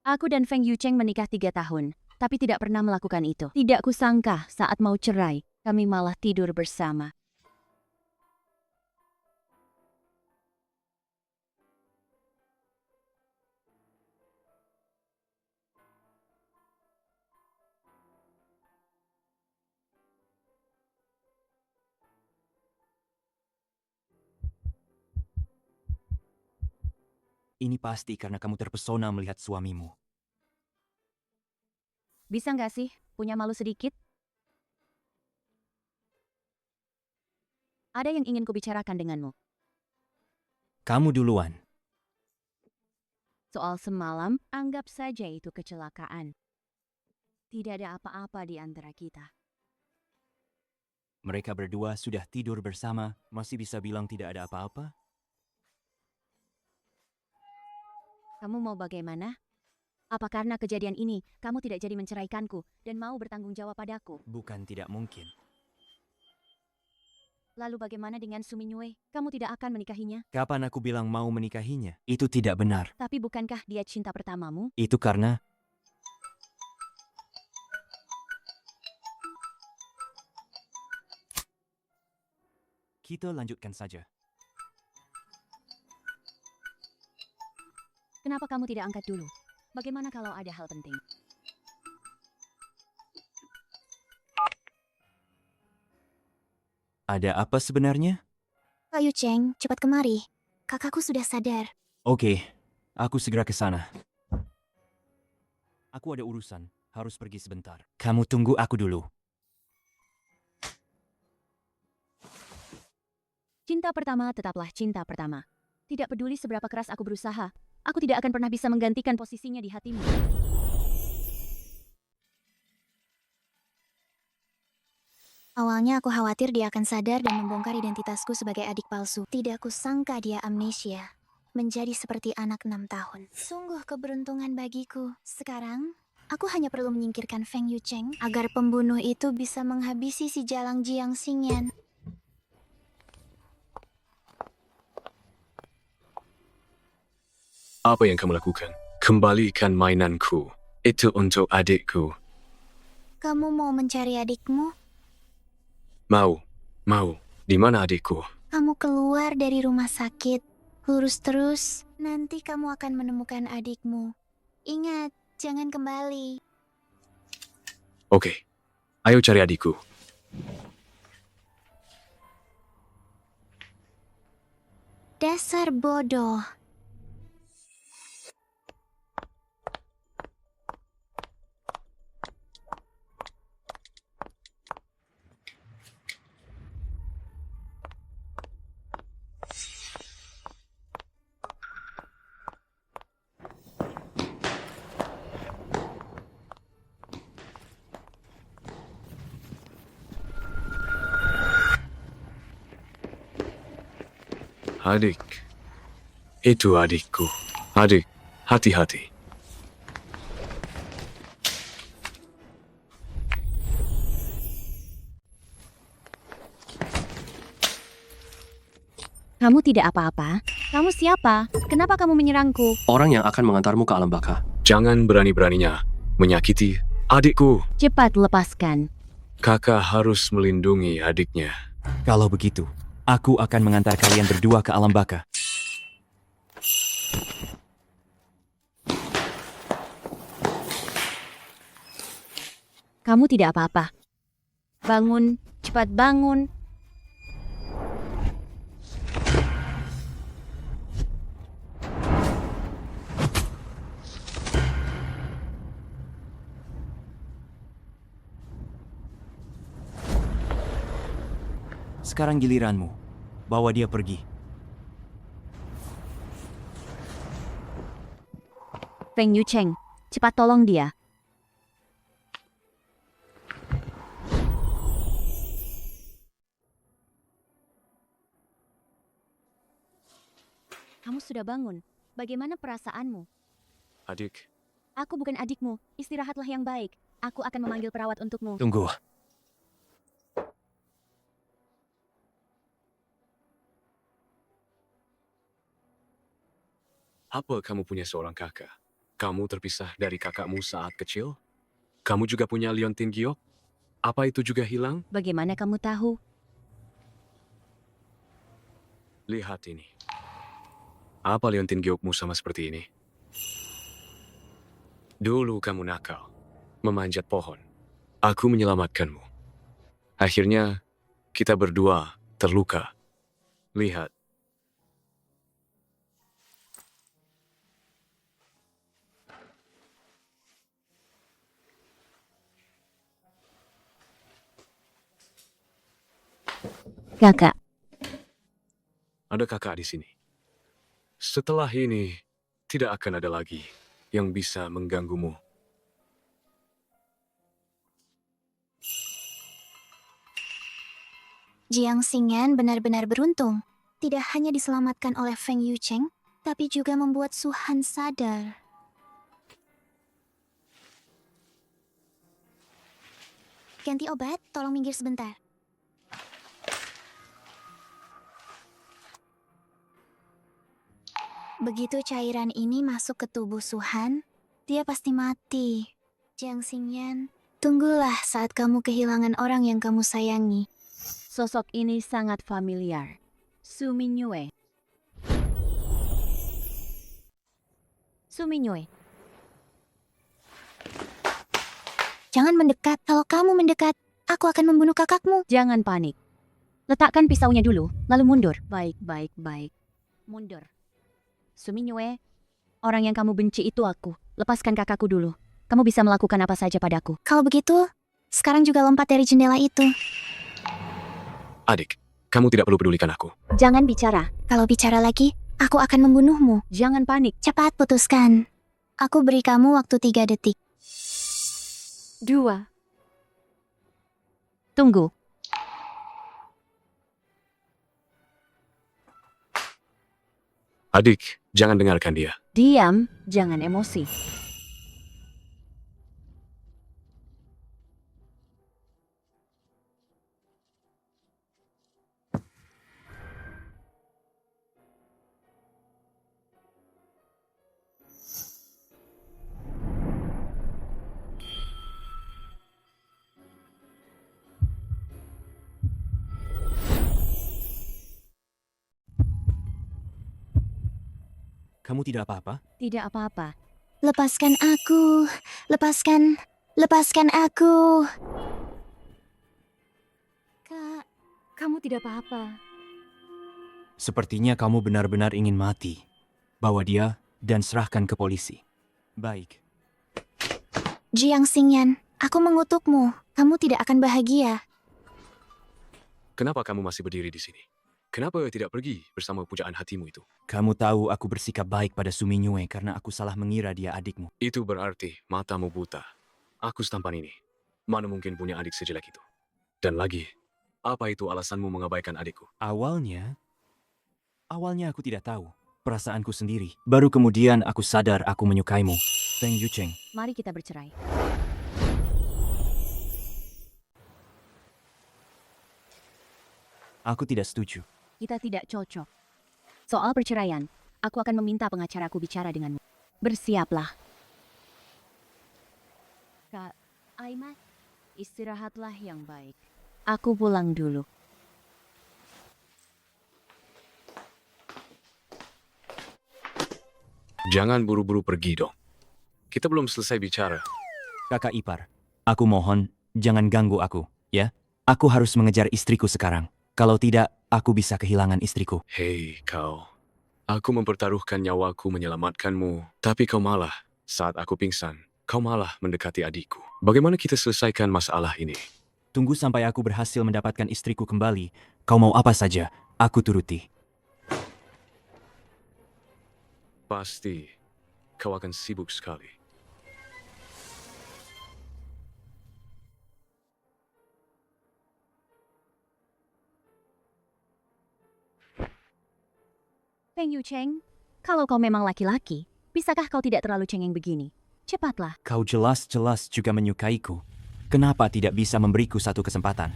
Aku dan Feng Yucheng menikah 3 tahun, tapi tidak pernah melakukan itu. Tidak kusangka saat mau cerai, kami malah tidur bersama.
Ini pasti karena kamu terpesona melihat suamimu.
Bisa nggak sih punya malu sedikit? Ada yang ingin kubicarakan denganmu.
Kamu duluan.
Soal semalam, anggap saja itu kecelakaan. Tidak ada apa-apa di antara kita.
Mereka berdua sudah tidur bersama, masih bisa bilang tidak ada apa-apa?
Kamu mau bagaimana? Apa karena kejadian ini, kamu tidak jadi menceraikanku dan mau bertanggung jawab padaku?
Bukan tidak mungkin.
Lalu bagaimana dengan Suminyue? Kamu tidak akan menikahinya?
Kapan aku bilang mau menikahinya? Itu tidak benar.
Tapi bukankah dia cinta pertamamu?
Itu karena kita lanjutkan saja.
Kenapa kamu tidak angkat dulu? Bagaimana kalau ada hal penting?
Ada apa sebenarnya?
Kak Yu Cheng, cepat kemari. Kakakku sudah sadar.
Oke, aku segera ke sana. Aku ada urusan, harus pergi sebentar. Kamu tunggu aku dulu.
Cinta pertama tetaplah cinta pertama. Tidak peduli seberapa keras aku berusaha, aku tidak akan pernah bisa menggantikan posisinya di hatimu.
Awalnya aku khawatir dia akan sadar dan membongkar identitasku sebagai adik palsu. Tidak kusangka dia amnesia. Menjadi seperti anak 6 tahun. Sungguh keberuntungan bagiku. Sekarang, aku hanya perlu menyingkirkan Feng Yu Cheng agar pembunuh itu bisa menghabisi si Jalang Jiang Xingyan.
Apa yang kamu lakukan? Kembalikan mainanku. Itu untuk adikku.
Kamu mau mencari adikmu?
Mau. Di mana adikku?
Kamu keluar dari rumah sakit. Lurus terus, nanti kamu akan menemukan adikmu. Ingat, jangan kembali.
Oke, ayo cari adikku.
Dasar bodoh.
Adik. Itu adikku. Adik, hati-hati.
Kamu tidak apa-apa? Kamu siapa? Kenapa kamu menyerangku?
Orang yang akan mengantarmu ke alam baka.
Jangan berani-beraninya menyakiti adikku.
Cepat lepaskan.
Kakak harus melindungi adiknya.
Kalau begitu, aku akan mengantar kalian berdua ke alam baka.
Kamu tidak apa-apa. Bangun, cepat bangun.
Sekarang giliranmu. Bawa dia pergi.
Feng Yu Cheng, cepat tolong dia. Kamu sudah bangun. Bagaimana perasaanmu?
Adik,
Aku bukan adikmu. Istirahatlah yang baik. Aku akan memanggil perawat untukmu.
Tunggu.
apa kamu punya seorang kakak? Kamu terpisah dari kakakmu saat kecil? Kamu juga punya Liontin Giok? Apa itu juga hilang?
Bagaimana kamu tahu?
Lihat ini. Apa Liontin Giokmu sama seperti ini? Dulu kamu nakal, memanjat pohon. Aku menyelamatkanmu. Akhirnya, kita berdua terluka. Lihat.
Kakak,
Ada kakak di sini. Setelah ini, tidak akan ada lagi yang bisa mengganggumu.
Jiang Xingyan benar-benar beruntung. Tidak hanya diselamatkan oleh Feng Yucheng, tapi juga membuat Su Han sadar. Ganti obat, tolong minggir sebentar. Begitu cairan ini masuk ke tubuh Su Han, dia pasti mati. Jiang Xingyan, tunggulah saat kamu kehilangan orang yang kamu sayangi.
sosok ini sangat familiar. Su Mingyue. Su Mingyue,
Jangan mendekat, kalau kamu mendekat, aku akan membunuh kakakmu.
jangan panik. Letakkan pisaunya dulu, lalu mundur. Baik, baik, baik. Mundur. Su Mingyue, orang yang kamu benci itu aku. Lepaskan kakakku dulu. Kamu bisa melakukan apa saja padaku.
Kalau begitu, sekarang juga lompat dari jendela itu.
Adik, kamu tidak perlu pedulikan aku.
Jangan bicara. Kalau bicara lagi, aku akan membunuhmu.
Jangan panik.
Cepat putuskan. Aku beri kamu waktu 3 detik.
2.
Tunggu.
Adik, jangan dengarkan dia.
Diam, jangan emosi.
Kamu tidak apa-apa?
Tidak apa-apa.
Lepaskan aku. Lepaskan aku. Kak,
Kamu tidak apa-apa.
Sepertinya kamu benar-benar ingin mati. Bawa dia dan serahkan ke polisi. Baik.
Jiang Xingyan, aku mengutukmu. Kamu tidak akan bahagia.
Kenapa kamu masih berdiri di sini? Kenapa tidak pergi bersama pujaan hatimu itu?
Kamu tahu aku bersikap baik pada Su Mingyue karena aku salah mengira dia adikmu.
Itu berarti matamu buta. Aku setampan ini. Mana mungkin punya adik sejelek itu? Dan lagi, apa itu alasanmu mengabaikan adikku?
Awalnya aku tidak tahu. Perasaanku sendiri. Baru kemudian aku sadar aku menyukaimu. Feng Yucheng.
Mari kita bercerai.
Aku tidak setuju.
Kita tidak cocok. Soal perceraian, aku akan meminta pengacaraku bicara denganmu. Bersiaplah. Kak Aiman, istirahatlah yang baik. Aku pulang dulu.
Jangan buru-buru pergi dong. Kita belum selesai bicara.
Kakak ipar, aku mohon jangan ganggu aku, ya? Aku harus mengejar istriku sekarang. Kalau tidak, aku bisa kehilangan istriku.
Hei kau, aku mempertaruhkan nyawaku menyelamatkanmu, tapi kau malah, saat aku pingsan, kau malah mendekati adikku. Bagaimana kita selesaikan masalah ini?
Tunggu sampai aku berhasil mendapatkan istriku kembali. Kau mau apa saja, aku turuti.
Pasti, kau akan sibuk sekali.
Feng Yucheng, kalau kau memang laki-laki, bisakah kau tidak terlalu cengeng begini? Cepatlah.
Kau jelas-jelas juga menyukaiku. Kenapa tidak bisa memberiku satu kesempatan?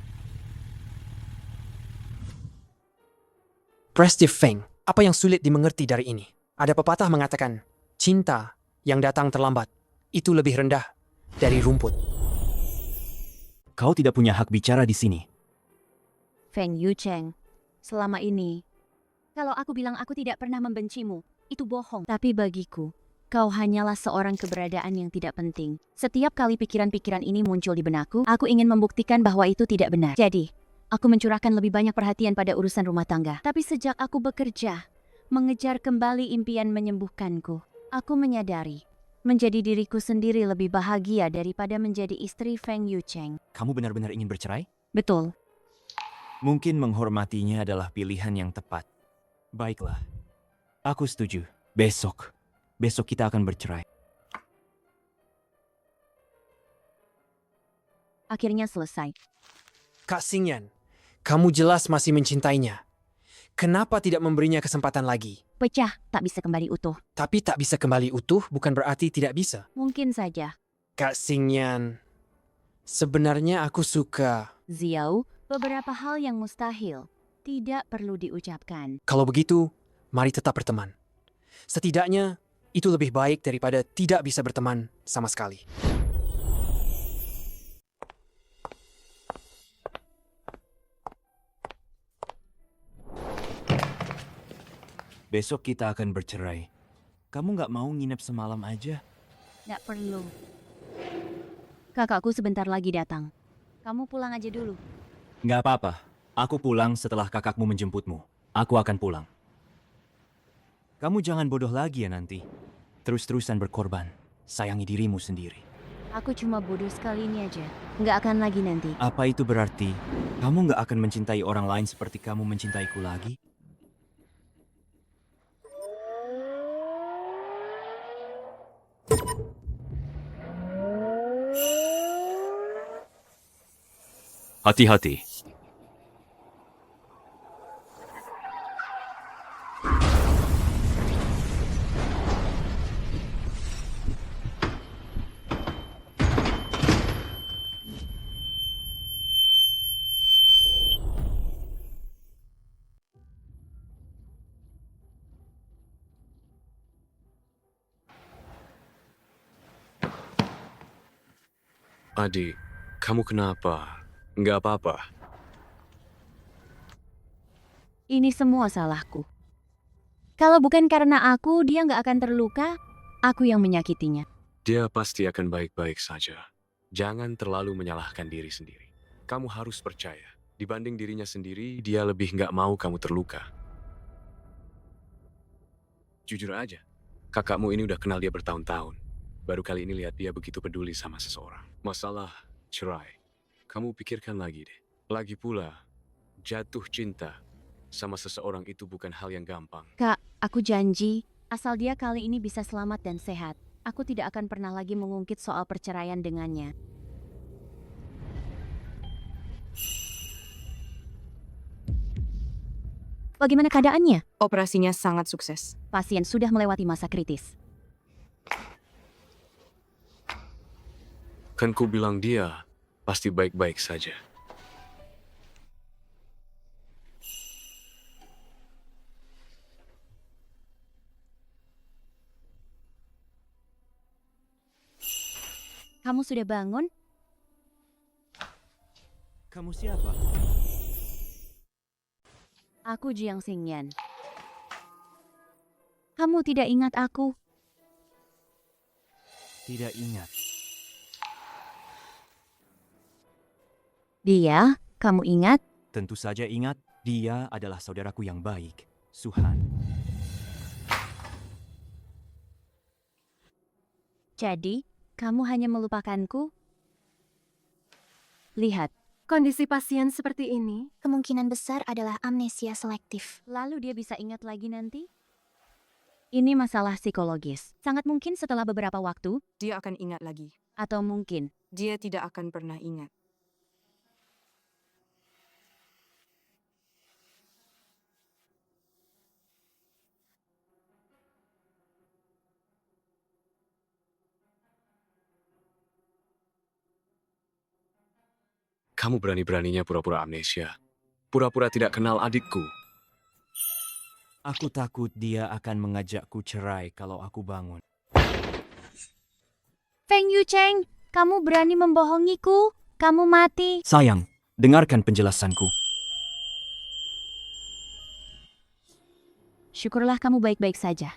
Prestige Feng, apa yang sulit dimengerti dari ini? Ada pepatah mengatakan, cinta yang datang terlambat itu lebih rendah dari rumput.
Kau tidak punya hak bicara di sini.
Feng Yucheng, selama ini, kalau aku bilang aku tidak pernah membencimu, itu bohong. Tapi bagiku, kau hanyalah seorang keberadaan yang tidak penting. Setiap kali pikiran-pikiran ini muncul di benakku, aku ingin membuktikan bahwa itu tidak benar. Jadi, aku mencurahkan lebih banyak perhatian pada urusan rumah tangga. Tapi sejak aku bekerja, mengejar kembali impian menyembuhkanku, aku menyadari, menjadi diriku sendiri lebih bahagia daripada menjadi istri Feng Yucheng.
Kamu benar-benar ingin bercerai?
Betul.
Mungkin menghormatinya adalah pilihan yang tepat. Baiklah, aku setuju. Besok kita akan bercerai.
Akhirnya selesai.
Kak Xingyan, kamu jelas masih mencintainya. Kenapa tidak memberinya kesempatan lagi?
Pecah, tak bisa kembali utuh.
Tapi tak bisa kembali utuh bukan berarti tidak bisa.
Mungkin saja.
Kak Xingyan, sebenarnya aku suka.
Xiao, beberapa hal yang mustahil tidak perlu diucapkan.
Kalau begitu, mari tetap berteman. Setidaknya, itu lebih baik daripada tidak bisa berteman sama sekali.
Besok kita akan bercerai. Kamu nggak mau nginep semalam aja?
Nggak perlu. Kakakku sebentar lagi datang. Kamu pulang aja dulu.
Nggak apa-apa. Aku pulang setelah kakakmu menjemputmu. Aku akan pulang. Kamu jangan bodoh lagi ya nanti. Terus-terusan berkorban. Sayangi dirimu sendiri.
Aku cuma bodoh sekali ini aja. Nggak akan lagi nanti.
Apa itu berarti kamu nggak akan mencintai orang lain seperti kamu mencintaiku lagi?
Hati-hati.
Adik, kamu kenapa? Nggak apa-apa.
Ini semua salahku. Kalau bukan karena aku, dia nggak akan terluka. Aku yang menyakitinya.
Dia pasti akan baik-baik saja. Jangan terlalu menyalahkan diri sendiri. Kamu harus percaya. Dibanding dirinya sendiri, dia lebih nggak mau kamu terluka. Jujur aja, kakakmu ini udah kenal dia bertahun-tahun. Baru kali ini lihat dia begitu peduli sama seseorang. Masalah cerai. Kamu pikirkan lagi deh. Lagi pula, jatuh cinta sama seseorang itu bukan hal yang gampang.
Kak, aku janji, asal dia kali ini bisa selamat dan sehat, aku tidak akan pernah lagi mengungkit soal perceraian dengannya. Bagaimana keadaannya?
Operasinya sangat sukses.
Pasien sudah melewati masa kritis.
Kan ku bilang dia pasti baik-baik saja.
Kamu sudah bangun?
Kamu siapa?
Aku Jiang Xingyan. Kamu tidak ingat aku?
Tidak ingat.
Dia, kamu ingat?
Tentu saja ingat, dia adalah saudaraku yang baik, Suhan.
Jadi, kamu hanya melupakanku? Lihat,
Kondisi pasien seperti ini
Kemungkinan besar adalah amnesia selektif.
lalu dia bisa ingat lagi nanti? Ini masalah psikologis. Sangat mungkin setelah beberapa waktu,
Dia akan ingat lagi.
atau mungkin
Dia tidak akan pernah ingat.
Kamu berani-beraninya pura-pura amnesia. Pura-pura tidak kenal adikku.
Aku takut dia akan mengajakku cerai kalau aku bangun.
Feng Yucheng, kamu berani membohongiku? Kamu mati.
Sayang, dengarkan penjelasanku.
Syukurlah kamu baik-baik saja.